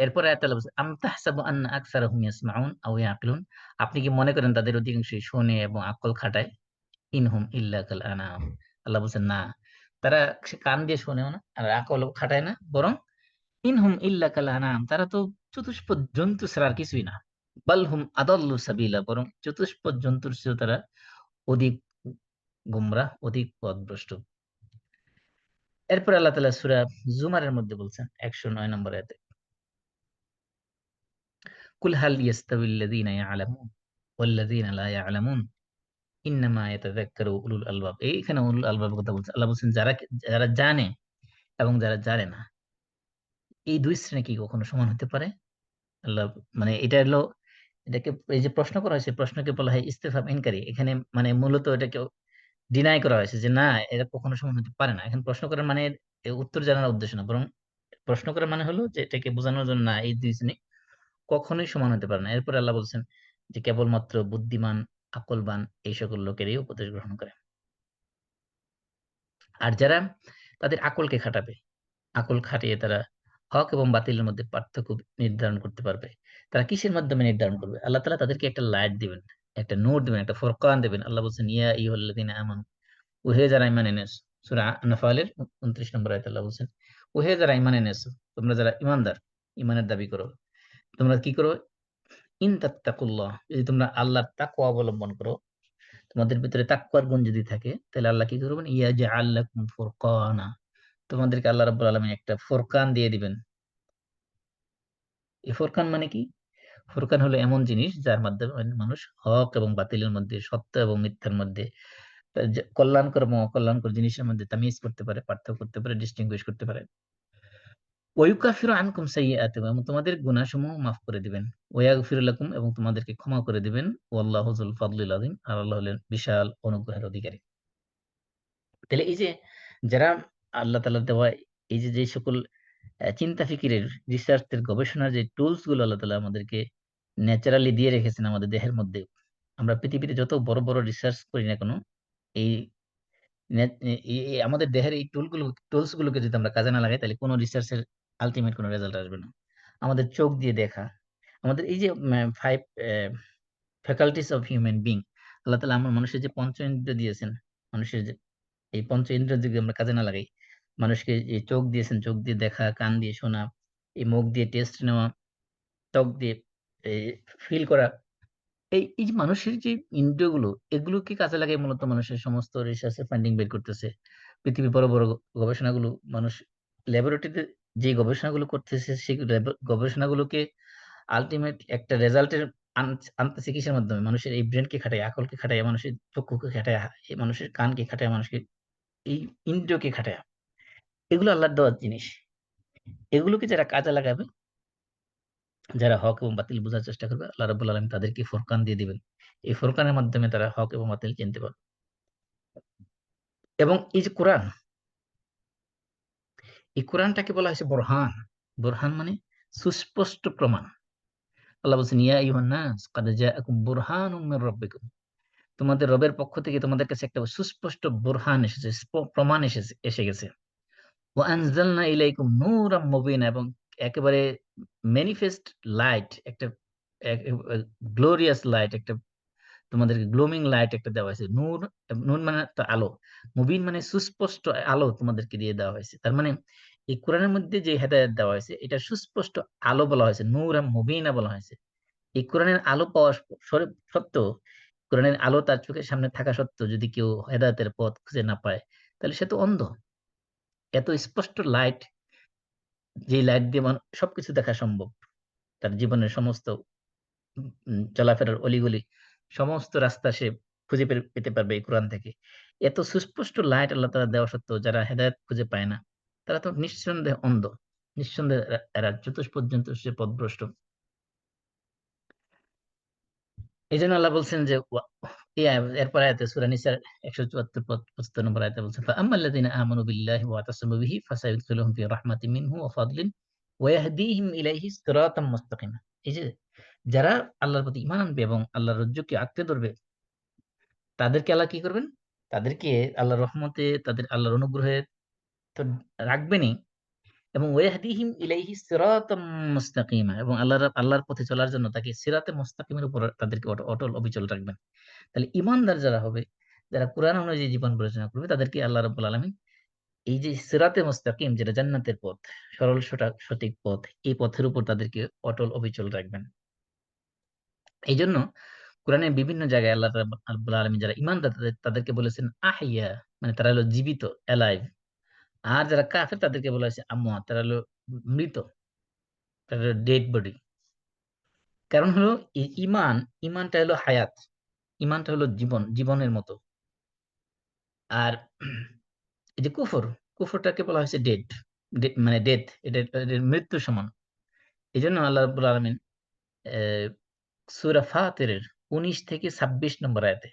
এরপরে আয়াত আল্লাহ বলছে, আম তাহসাবু আন্না আকসারাহুম ইয়াসমাউন আও ইয়াকিলুন। আপনি কি মনে করেন তাদের অধিকাংশই শোনে এবং আকল খাটায়? ইনহুম ইল্লা কাল আনাম। আল্লাহ বলছেন না, তারা সে কান দিয়ে শোনেও না আর আকল খাটায় না, বরং ইনহুম ইল্লা কাল আনাম, তারা তো চতুষ্পদ জন্তু ছাড়া আর কিছুই না। বাল হুম আদাল্লু সাবিলা, বরং চতুষ্পদ জন্তুর চেয়েও তারা অধিক গুমরাহ, অধিক পথভ্রষ্ট। এরপর আল্লাহ তাআলা সূরা জুমারের মধ্যে বলছেন ১০৯ নম্বর আয়াতে, কুল হাল ইয়াস্তাবিল্লাযীনা ইয়ালামুন ওয়াল্লাযীনা লা ইয়ালামুন ইন্নামা ইয়াতাযাক্কারু উলুল আলবাব। এইখানে উলুল আলবাবের কথা বলছে। আল্লাহ বলছেন যারা যারা জানে এবং যারা জানে না, এই ২ শ্রেণী কি কখনো সমান হতে পারে? আল্লাহ মানে এটা হলো, এটাকে এই যে প্রশ্ন করা হয়েছে, প্রশ্নকে বলা হয় ইস্তেফহাম ইনকারি। এখানে মানে মূলত এটাকে ডিনাই করা হয়েছে যে না, এরা কখনো সমান হতে পারে না। এখন প্রশ্ন করার মানে এর উত্তর জানার উদ্দেশ্য না, বরং প্রশ্ন করার মানে হলো যে এটাকে বোঝানোর জন্য না, এই ২ শ্রেণী কখনোই সমান হতে পারে না। এরপরে আল্লাহ বলছেন যে কেবলমাত্র বুদ্ধিমান আকলবান এই সকল লোকেরই উপদেশ গ্রহণ করে। আর যারা তাদের আকলকে খাটাবে, আকল খাটিয়ে তারা হক এবং বাতিলের মধ্যে পার্থক্য নির্ধারণ করতে পারবে। তারা কিসের মাধ্যমে নির্ধারণ করবে? আল্লাহ তাআলা তাদেরকে একটা লাইট দিবেন, একটা নূর দিবেন, একটা ফুরকান দিবেন। আল্লাহ বলছেন, ইয়া আইয়ুহাল্লাযীনা আমানু, ওহে যারা ঈমান এনেছো। সূরা আনফালের ২৯ নম্বর আয়াতে আল্লাহ বলছেন, ওহে যারা ঈমান এনেছো, তোমরা যারা ঈমানদার, ঈমানের দাবি করো, তোমরা কি করো? ইন তাত্তাকুল্লাহ, যদি তোমরা আল্লাহর তাকওয়া অবলম্বন করো, তোমাদের ভিতরে তাকওয়ার গুণ যদি থাকে, তাহলে আল্লাহ কি করবেন? ইয়াজআল লাকুম ফুরকানা, তোমাদেরকে আল্লাহ রাব্বুল আলামিন একটা ফুরকান দিয়ে দিবেন। এই ফুরকান মানে কি? ফুরকান হলো এমন জিনিস যার মাধ্যমে মানুষ হক এবং বাতিলের মধ্যে, সত্য এবং মিথ্যার মধ্যে, কল্যাণকর এবং অকল্যাণকর জিনিসের মধ্যে তামিজ করতে পারে, পার্থক্য করতে পারে, ডিস্টিংগুইশ করতে পারে। ওয়ায়ুকাফিরু আনকুম সাইয়্যাতিকুম, এবং তোমাদের গুনাহসমূহ মাফ করে দিবেন। ওয়াগফির লাকুম, এবং তোমাদেরকে ক্ষমা করে দিবেন। ওয়াল্লাহু যুল ফাদলিল আযীম, আর আল্লাহ হলেন বিশাল অনুগ্রহের অধিকারী। তাহলে এই যে যারা আল্লাহ তাআলার দেওয়া এই যে, যে সকল চিন্তা ফিকিরের, রিসার্চের, গবেষণার যে টুলস গুলো আল্লাহ তাআলা আমাদেরকে ন্যাচারালি দিয়ে রেখেছেন আমাদের দেহের মধ্যে। আমরা পৃথিবীতে যত বড়, বড় রিসার্চ করি না কেন, এই নে এ এ আমাদের দেহের এই টুলস গুলোকে যদি আমরা কাজে না লাগাই, তাহলে কোন রিসার্চ এর আল্টিমেট কোন রেজাল্ট আসবে না। আমাদের চোখ দিয়ে দেখা, আমাদের এই যে 5 ফ্যাকাল্টিস অফ হিউম্যান বিং, আল্লাহ তাআলা মানুষের যে পঞ্চ ইন্দ্রিয় দিয়েছেন, মানুষের যে এই পঞ্চ ইন্দ্রিয় যদি আমরা কাজে না লাগাই, মানুষকে এই চোখ দিয়েছেন, চোখ দিয়ে দেখা, কান দিয়ে শোনা, এই মুখ দিয়ে টেস্ট নেওয়া, ত্বক দিয়ে এই ফিল করা। এই যে মানুষের যে ইন্দ্রিয়গুলো, এগুলোকে কাজে লাগিয়ে মূলত মানুষের সমস্ত রিসার্চ এর ফাইন্ডিং বের করতেছে। পৃথিবীর বড়, বড় গবেষণাগুলো মানুষ ল্যাবরেটরিতে যে গবেষণাগুলো করতেছে, সেই গবেষণাগুলোকে আল্টিমেট একটা রেজাল্ট এর আনতেছে কিসের মাধ্যমে? মানুষের এই ব্রেইনকে খাটাইয়া, আকলকে খাটাইয়া, মানুষের চক্ষুকে খাটাইয়া, এই মানুষের কানকে খাটাইয়া, মানুষকে এই ইন্দ্রিয়কে খাটাইয়া। এগুলো আল্লাহর দেওয়া জিনিস। এগুলোকে যারা কাজে লাগাবে, যারা হক এবং বাতিল বোঝার চেষ্টা করবে, আল্লাহ রাব্বুল আলামিন তাদেরকে ফুরকান দিয়ে দিবেন। এই ফুরকানের মাধ্যমে তারা হক এবং বাতিল চিনতে পারবে। এবং এই যে কোরআন, এই কোরআনটাকে বলা হয়েছে বোরহান। বোরহান মানে সুস্পষ্ট প্রমাণ। আল্লাহ বলছেন, ইয়া আইয়ুহান নাস ক্বাদ জাআকুম বুরহানুম মির রাব্বিকুম, তোমাদের রবের পক্ষ থেকে তোমাদের কাছে একটা সুস্পষ্ট বুরহান এসেছে, প্রমাণ এসে গেছে। ওয়া আনজালনা ইলাইকুম নূরাম মুবিনা, এবং একেবারে ম্যানিফেস্ট লাইট, একটা গ্লোরিয়াস লাইট, একটা তোমাদেরকে গ্লোমিং লাইট একটা দেওয়া হয়েছে। নূর, নূর মানে তো আলো। মুবিন মানে সুস্পষ্ট আলো তোমাদেরকে দিয়ে দেওয়া হয়েছে। তার মানে এই কোরআনের মধ্যে যে হেদায়েত দেওয়া হয়েছে, এটা সুস্পষ্ট আলো বলা হয়েছে, নূরাম মুবিনা বলা হয়েছে। এই কোরআনের আলো পাওয়া সত্ত্বেও, কোরআনের আলো তার চোখের সামনে থাকা সত্ত্বেও যদি কেউ হেদায়েতের পথ খুঁজে না পায়, তাহলে সে তো অন্ধ। এত স্পষ্ট লাইট, যে লাইট দিয়ে সবকিছু দেখা সম্ভব। তার জীবনের সমস্ত চলাফেরার অলিগলি, সমস্ত রাস্তা সে খুঁজে পেতে পারবে এই কোরআন থেকে। এত সুস্পষ্ট লাইট আল্লাহ তাআলা দেওয়া সত্ত্বেও যারা হেদায়েত খুঁজে পায় না, তারা তো নিঃসন্দেহে অন্ধ। নিঃসন্দেহে এরা চতুষ্পর্যন্ত সে পথভ্রষ্ট। এইজন্য আল্লাহ বলছেন যে এরপর আয়াতে সূরা নিসার ১৭৪ ৭৫ নম্বর আয়াতে বলছেন, ফাআম্মাল্লাযীনা আমানু বিল্লাহি ওয়া তাসামু বিহি ফাসায়ুদখিলুহুম ফি রাহমাতিম মিনহু ওয়া ফাদলিন ওয়া ইয়াহদিহিম ইলাইহি সিরাতাম মুস্তাকিমা। এই যে যারা আল্লাহর প্রতি ঈমান আনবে এবং আল্লাহর রজ্জুকে আঁকড়ে ধরবে, তাদেরকে আল্লাহ কি করবেন? তাদেরকে আল্লাহর রহমতে, তাদের আল্লাহর অনুগ্রহে তো রাখবেনই, এবং ওয়াহদিহিম ইলাইহি সিরাতাম মুস্তাকিমা, এবং আল্লাহর পথে চলার জন্য তাকে সিরাতে মুস্তাকিমের উপর তাদেরকে অটল অবিচল রাখবেন। তাহলে ঈমানদার যারা হবে, যারা কোরআন অনুযায়ী জীবন পরিচালনা করবে, তাদেরকে আল্লাহ রাব্বুল আলামিন এই যে সিরাতে মুস্তাকিম, যেটা জান্নাতের পথ, সরল সঠিক পথ, এই পথের উপর তাদেরকে অটল অবিচল রাখবেন। এইজন্য কোরআনের বিভিন্ন জায়গায় আল্লাহ রাব্বুল আলামিন যারা ঈমানদার তাদেরকে বলেছেন আহইয়া, মানে তারা হলো জীবিত, এলাইভ। আর যারা কাফের তাদেরকে বলা হয়েছে আমওয়াত, তারা হলো মৃত, তারা হলো ডেড বডি। কারণ হলো ঈমানটা হলো হায়াত। ঈমানটা হলো জীবন, জীবনের মতো। আর এই যে কুফরটাকে বলা হয়েছে ডেড, মানে ডেথ, এটা মৃত্যুর সমান। এজন্য আল্লাহ রাব্বুল আলামিন সূরা ফাতিরের ১৯ থেকে ২৬ নম্বর আয়াতে,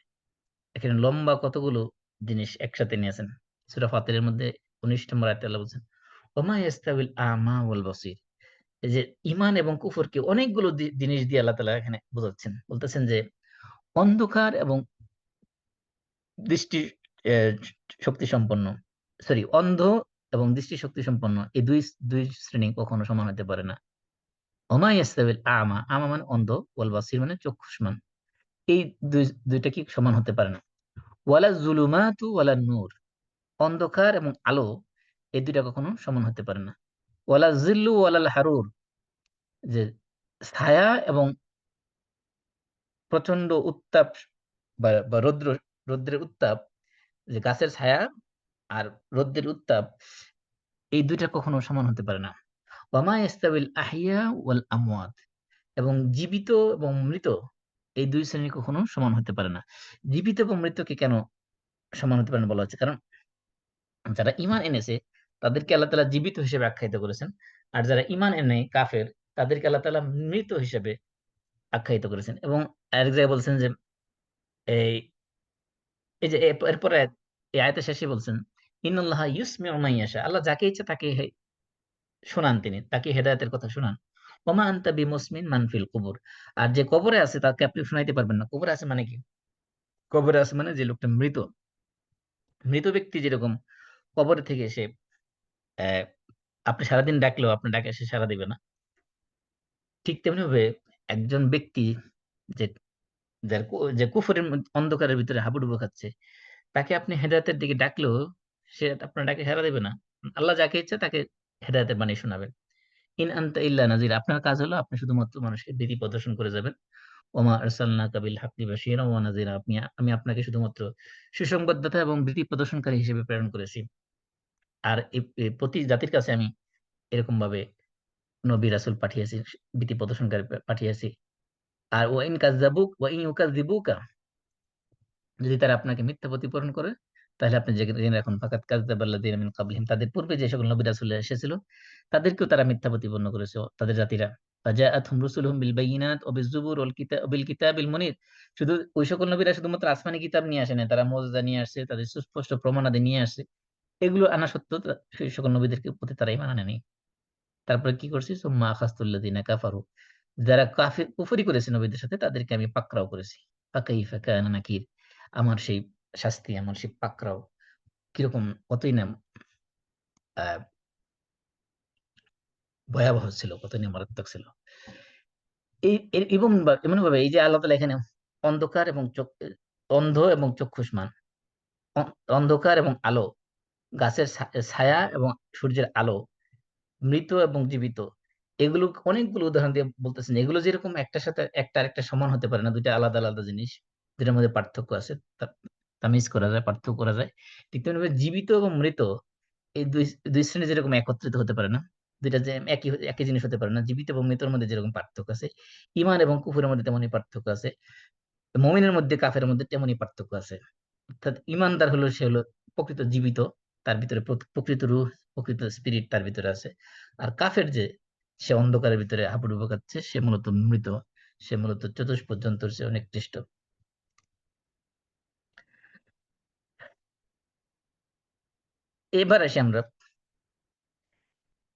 এখানে লম্বা কতগুলো জিনিস একসাথে নিয়েছেন। সূরা ফাতিরের মধ্যে ১৯ নম্বর আয়াতে আল্লাহ বলছেন, ওমা ইয়াস্তাউিল আমা ওয়াল বসীর। এই যে ঈমান এবং কুফরকে অনেকগুলো জিনিস দিয়ে আল্লাহ তাআলা এখানে বোঝাচ্ছেন। বলতেছেন যে অন্ধকার এবং দৃষ্টি শক্তি সম্পন্ন, অন্ধ এবং দৃষ্টি শক্তি সম্পন্ন, এই দুই দুই শ্রেণী কখনো সমান হতে পারে না। ওমা ইয়াস্তাবিল আমা, আমা মানে অন্ধ, ওয়াল বাসির মানে চক্ষুষ্মান, এই দুইটা কি সমান হতে পারে না। ওয়ালা জুলুমাতু ওয়ালা নূর, অন্ধকার এবং আলো এই দুইটা কখনো সমান হতে পারে না। ওয়ালা জিল্লু ওয়ালাল হারুর, যে ছায়া এবং প্রচন্ড উত্তাপ বা রৌদ্রের উত্তাপ, যে গাছের ছায়া আর রৌদ্রের উত্তাপ, এই দুইটা কখনো সমান হতে পারে না। ওয়ামা ইস্তাবিল আহিয়া ওয়াল আমওয়াত, এবং জীবিত এবং মৃত এই দুই শ্রেণী কখনো সমান হতে পারে না। জীবিত এবং মৃতকে কেন সমান হতে পারে না বলা হচ্ছে, কারণ যারা ঈমান এনেছে তাদেরকে আল্লাহ তাআলা জীবিত হিসেবে আখ্যায়িত করেছেন, আর যারা ঈমান এনে কাফের তাদেরকে আল্লাহ তাআলা মৃত হিসেবে আখ্যায়িত করেছেন। এবং আরেক জায়গায় বলছেন যে এই এই যে এরপরে এই আয়াতের শেষে বলছেন, ইন্নাল্লাহা ইউসমিউ মান ইয়াশা, আল্লাহ যাকে ইচ্ছা তাকে শোনান, তিনি তাকে হেদায়েতের কথা শোনান। ওমা আনতা বিমুসমিন মান ফিল কুবুর, আর যে কবরে আছে তাকে আপনি শোনাইতে পারবেন না। কবরে আছে মানে কি? কবরে আছে মানে যে লোকটা মৃত, মৃত ব্যক্তি যেরকম কবরে থেকে এসে আহ, আপনি সারাদিন ডাকলেও আপনার ডাকে সে সাড়া দিবে না, ঠিক তেমনি ভাবে একজন ব্যক্তি যে যে কুফরের অন্ধকারের ভিতরে হাবুডুবু খাচ্ছে, তাকে আপনি হেদায়েতের দিকে ডাকলেও সে আপনার ডাকে সাড়া দেবে না। আল্লাহ যাকে ইচ্ছা তাকে হেদায়েতের বাণী শোনাবেন। ইন আনতা ইল্লা নাজির, আপনার কাজ হলো আপনি শুধুমাত্র মানুষকে ভীতি প্রদর্শন করে যাবেন। ওমা আরসালনাকা বিল হাক্কি বাশীরা ওয়া নাযীরা, আমি আপনাকে শুধুমাত্র সুসংবাদদাতা এবং ভীতি প্রদর্শনকারী হিসেবে প্রেরণ করেছি। আর প্রতি জাতির কাছে আমি এরকম ভাবে নবী রাসূল পাঠিয়েছি, ভীতি প্রদর্শনকারী পাঠিয়েছি। আর ওয়া ইন কাযযাবুক ওয়া ইন ইউকাযযিবুকা, যদি তারা আপনাকে মিথ্যা প্রতিপন্ন করে, তাহলে আপনি জেনে রাখুন ফাকাদ কাযযাবাল্লাযীনা মিন কাবলিহিম, তাদের পূর্বে যে সকল নবী রাসূল এসেছিল তাদেরকেও তারা মিথ্যা প্রতিপন্ন করেছে, তাদের জাতিরা। ফাজাআতহুম রুসুলুহুম বিল বায়িনাত ওয়া বিজ-জুবুর ওয়াল কিতাবিল মুনির, শুধু ওই সকল নবীরা শুধুমাত্র আসমানি কিতাব নিয়ে আসে নাই, তারা মুজিজা নিয়ে আসছে, তাদের সুস্পষ্ট প্রমাণাদি নিয়ে আসছে। এগুলো আনা সত্ত্বেও সেই সকল নবীদের প্রতি তারা ঈমান আনেনি। তারপরে কি করছি, সুম্মা আখাযতুল্লাযীনা কাফারু, যারা কুফরি করেছে নবীদের সাথে তাদেরকে আমি পাকড়াও করেছি। ফাকাইফা কানা নাকির, আমার সেই শাস্তি, আমার সেই পাকড়াও কিরকম, কতই না আহ, ভয়াবহ ছিল, কতই না মারাত্মক ছিল। এবং এমন ভাবে এই যে আল্লাহ তাআলা এখানে অন্ধকার এবং অন্ধ এবং চক্ষুষ্মান, অন্ধকার এবং আলো, গাছের ছায়া এবং সূর্যের আলো, মৃত এবং জীবিত, এগুলো অনেকগুলো উদাহরণ দিয়ে বলতেছেন, এগুলো যেরকম একটার সাথে একটা আরেকটা সমান হতে পারে না, দুইটা আলাদা আলাদা জিনিস, দুটার মধ্যে পার্থক্য আছে, তামিজ করা যায়, পার্থক্য করা যায়। ঠিক তেমনি জীবিত এবং মৃত এই দুই দুই শ্রেণী যেরকম একত্রিত হতে পারে না, দুইটা যে একই একই জিনিস হতে পারে না, জীবিত এবং মৃতের মধ্যে যেরকম পার্থক্য আছে, ঈমান এবং কুফরের মধ্যে তেমনই পার্থক্য আছে, মুমিনের মধ্যে কাফের মধ্যে তেমনই পার্থক্য আছে। অর্থাৎ ইমানদার হলো সে হলো প্রকৃত জীবিত, তার ভিতরে প্রকৃত রূহ, প্রকৃত স্পিরিট তার ভিতরে আছে। আর কাফের যে, সে অন্ধকারের ভিতরে হাবুডুবু খাচ্ছে, সে মূলত মৃত, সে মূলত চতুষ্পদ যন্ত্রের চেয়ে অনেক ক্লিষ্ট। এবার আসি আমরা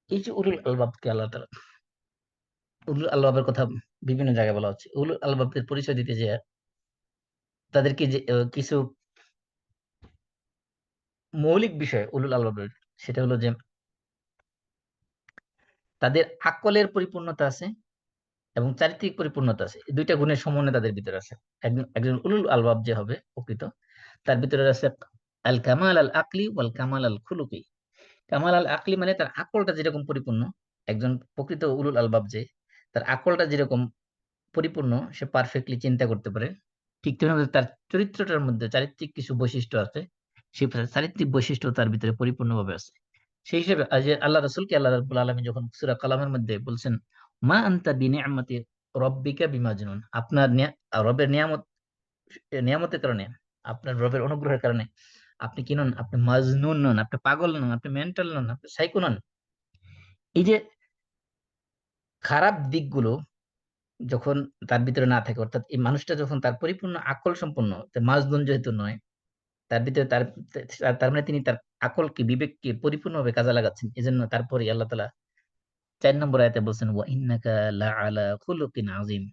এই যে উলুল আলবাবকে আল্লাহ তাআলা, উলুল আলবাবের কথা বিভিন্ন জায়গায় বলা হচ্ছে। উলুল আলবাবের পরিচয় দিতে যে তাদেরকে যে কিছু মৌলিক বিষয় উলুল আলবাবের, সেটা হলো যে তাদের আকলের পরিপূর্ণতা আছে এবং চারিত্রিক পরিপূর্ণতা আছে, এই দুইটা গুণের সমন্বয় তাদের ভিতরে আছে। একজন একজন উলুল আলবাব যে হবে প্রকৃত, তার ভিতরে আছে আল কামাল আল আকলি ওয়াল কামাল আল খুলুকি। কামাল আল আকলি মানে তার আকলটা যেরকম পরিপূর্ণ, একজন প্রকৃত উলুল আলবাব যে, তার আকলটা যেরকম পরিপূর্ণ, সে পারফেক্টলি চিন্তা করতে পারে, ঠিক তেমনি তার চরিত্রটার মধ্যে চারিত্রিক কিছু বৈশিষ্ট্য আছে, সেই চারিত্রিক বৈশিষ্ট্য তার ভিতরে পরিপূর্ণভাবে আছে। সেই হিসেবে আজ যে আল্লাহ রাসূলকে আল্লাহ রাব্বুল আলামিন যখন সূরা কালামের মধ্যে বলছেন, মা আনতা বিনিআমাতি রব্বিকা বিমাজনুন, আপনার রবের নিয়ামতের কারণে, আপনার রবের অনুগ্রহের কারণে আপনি কি নন, আপনি মাজনুন নন, আপনি পাগল নন, আপনি মেন্টাল নন, আপনি সাইকো নন। এই যে খারাপ দিকগুলো যখন তার ভিতরে না থাকে, অর্থাৎ এই মানুষটা যখন তার পরিপূর্ণ আকল সম্পন্ন, মাজনুন যেহেতু নয়, তার ভিতরে তার মানে তিনি তার আকলকে, বিবেককে পরিপূর্ণভাবে কাজে লাগাচ্ছেন, এজন্য তারপরে আল্লাহ তাআলা ৪ নম্বর আয়াতে বলছেন ওয়া ইন্নাকা লাআলা খুলুকিন আযীম,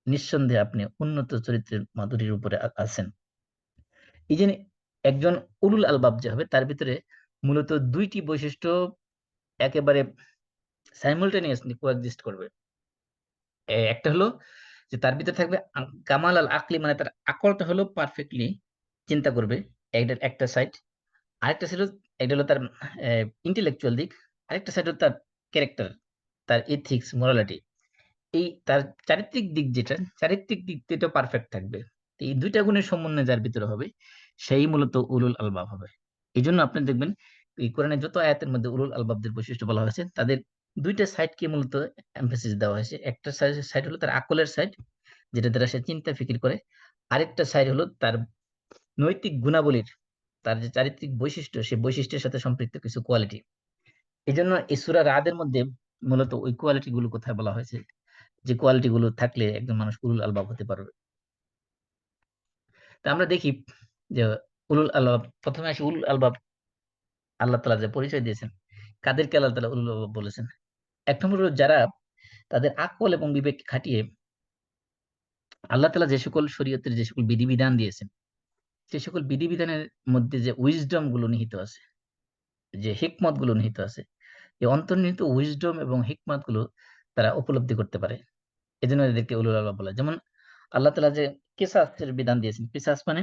নিঃসন্দেহে আপনি উন্নত চরিত্রের মাধুরীর উপরে আছেন। এই যে একজন উলুল আলবাব যে হবে তার ভিতরে মূলত ২ টি বৈশিষ্ট্য একেবারে সাইমালটেনিয়াসলি কোএক্সিস্ট করবে। একটা হলো যে তার ভিতরে থাকবে কামাল আল আকলি, মানে তার আকলটা হলো পারফেক্টলি চিন্তা করবে। এইটার একটা সাইড। আরেকটা ছিল, এটা হলো তার ইন্টেলেকচুয়াল দিক। আরেকটা সাইড হলো তার ক্যারেক্টার, তার এথিক্স, মোরালিটি। এই তার চারিত্রিক দিক যেটা, চারিত্রিক দিক এটা পারফেক্ট থাকবে। তো এই ২ টা গুণের সমন্বয় যার ভিতরে হবে সেই মূলত উলুল আলবাব হবে। এজন্য আপনি দেখবেন এই কোরআনের যত আয়াতের মধ্যে উলুল আলবাবদের বৈশিষ্ট্য বলা হয়েছে তাদের ২ টা সাইডকে মূলত এমফাসিস দেওয়া হয়েছে। একটা সাইড হলো তার আকলের সাইড, যেটা দ্বারা সে চিন্তা ফিকির করে। আরেকটা সাইড হলো তার নৈতিক গুণাবলীর, তার যে চারিত্রিক বৈশিষ্ট্য সেই বৈশিষ্ট্যের সাথে সম্পৃক্ত কিছু কোয়ালিটি। এই জন্য এই সূরা রাদের মধ্যে মূলত ওই কোয়ালিটি গুলো কোথায় বলা হয়েছে, যে কোয়ালিটি গুলো থাকলে একজন মানুষ উলুল আলবাব হতে পারবে। তা আমরা দেখি যে উলুল আলবাব, প্রথমে আসি উলুল আলবাব আল্লাহ তাআলা যে পরিচয় দিয়েছেন, কাদেরকে আল্লাহ তাআলা উলুল আলবাব বলেছেন। এক নম্বর হলো যারা তাদের আকল এবং বিবেক খাটিয়ে আল্লাহ তাআলা যে সকল শরীয়তের যে সকল বিধিবিধান দিয়েছেন, সে সকল বিধিবিধানের মধ্যে যে উইজডম গুলো নিহিত আছে, যে হিকমত গুলো নিহিত আছে, এই অন্তর্নিহিত উইজডম এবং হিকমত গুলো তারা উপলব্ধি করতে পারে। এজন্য এদেরকে উলুল আলবাব বলা হয়। যেমন আল্লাহ তাআলা যে কিসাসের বিধান দিয়েছেন, কিসাস মানে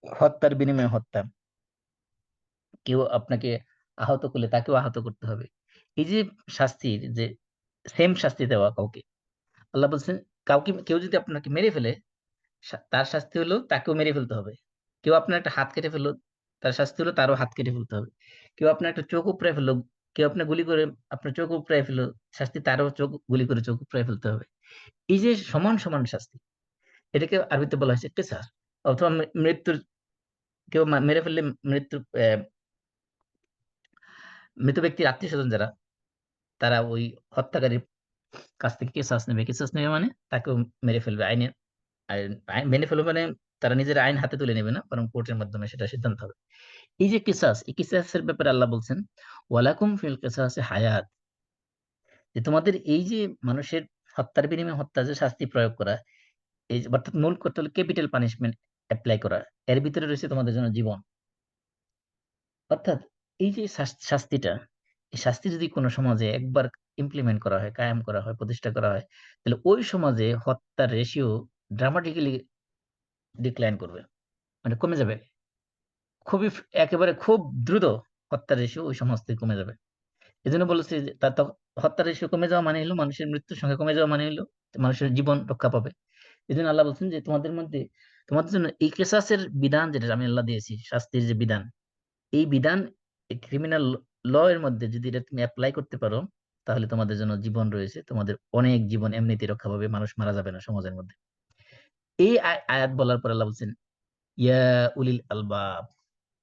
হত্যার বিনিময়ে হত্যা। কেউ আপনাকে আহত করলে তাকেও আহত করতে হবে। এই যে শাস্তির যে সেম শাস্তি দেওয়া কাউকে, আল্লাহ বলছেন কেউ যদি আপনাকে মেরে ফেলে, তার শাস্তি হলো তাকেও মেরে ফেলতে হবে। কেউ আপনার একটা হাত কেটে ফেললো, তার শাস্তি হলো তারও হাত কেটে ফেলতে হবে। কেউ আপনার একটা চোখ উপড়ায় ফেললো, কেউ আপনার গুলি করে আপনার চোখ উপড়ায় ফেললো, শাস্তি তারও চোখ গুলি করে চোখ উপড়ায় ফেলতে হবে। এই যে সমান সমান শাস্তি, এটাকে আরবিতে বলা হয়েছে কিসাস। অথবা মৃত্যুর, কেউ মেরে ফেললে মৃত্যু, মৃত ব্যক্তির আত্মীয় স্বজন যারা, তারা ওই হত্যাকারীর কাছ থেকে কেসাস নেবে। কেসাস নেবে মানে তাকেও মেরে ফেলবে। মেনে ফেলবে মানে তারা নিজের আইন হাতে তুলে নেবে না, বরং কোর্টের মাধ্যমে সেটা সিদ্ধান্ত হবে। এই যে কিসাস, এই কিসাসের ব্যাপারে আল্লাহ বলছেন ওয়ালাকুম ফিল কিসাসে হায়াত, যে তোমাদের এই যে মানুষের হত্যার বিনিময়ে হত্যা যে শাস্তি প্রয়োগ করা, এই যে অর্থাৎ মূল করতে হলে ক্যাপিটাল পানিশমেন্ট অ্যাপ্লাই করা, এর ভিতরে রয়েছে তোমাদের জন্য জীবন। অর্থাৎ এই যে শাস্তিটা, এই শাস্তি যদি কোনো সমাজে একবার ইমপ্লিমেন্ট করা হয়, কায়েম করা হয়, প্রতিষ্ঠা করা হয়, তাহলে ওই সমাজে হত্যার রেশিও ড্রামাটিক্যালি ডিক্লাইন করবে, মানে কমে যাবে। খুবই একেবারে খুব দ্রুত হত্যার রেশিও ওই সমাজ থেকে কমে যাবে। এজন্য বলেছি যে হত্যার রেশিও কমে যাওয়া মানে হলো মানুষের মৃত্যুর সংখ্যা কমে যাওয়া মানে হলো মানুষের জীবন রক্ষা পাবে। এজন্য আল্লাহ বলছেন যে তোমাদের মধ্যে, তোমাদের জন্য এই কিসাসের বিধান যেটা আমি আল্লাহ দিয়েছি, শাস্তির যে বিধান, এই বিধান ক্রিমিনাল ল এর মধ্যে যদি এটা তুমি এপ্লাই করতে পারো, তাহলে তোমাদের জন্য জীবন রয়েছে, তোমাদের অনেক জীবন এমনিতেই রক্ষা পাবে, মানুষ মারা যাবে না সমাজের মধ্যে। এই আয়াত বলার পর আল্লাহ বলছেন ইয়া উলিল আলবাব,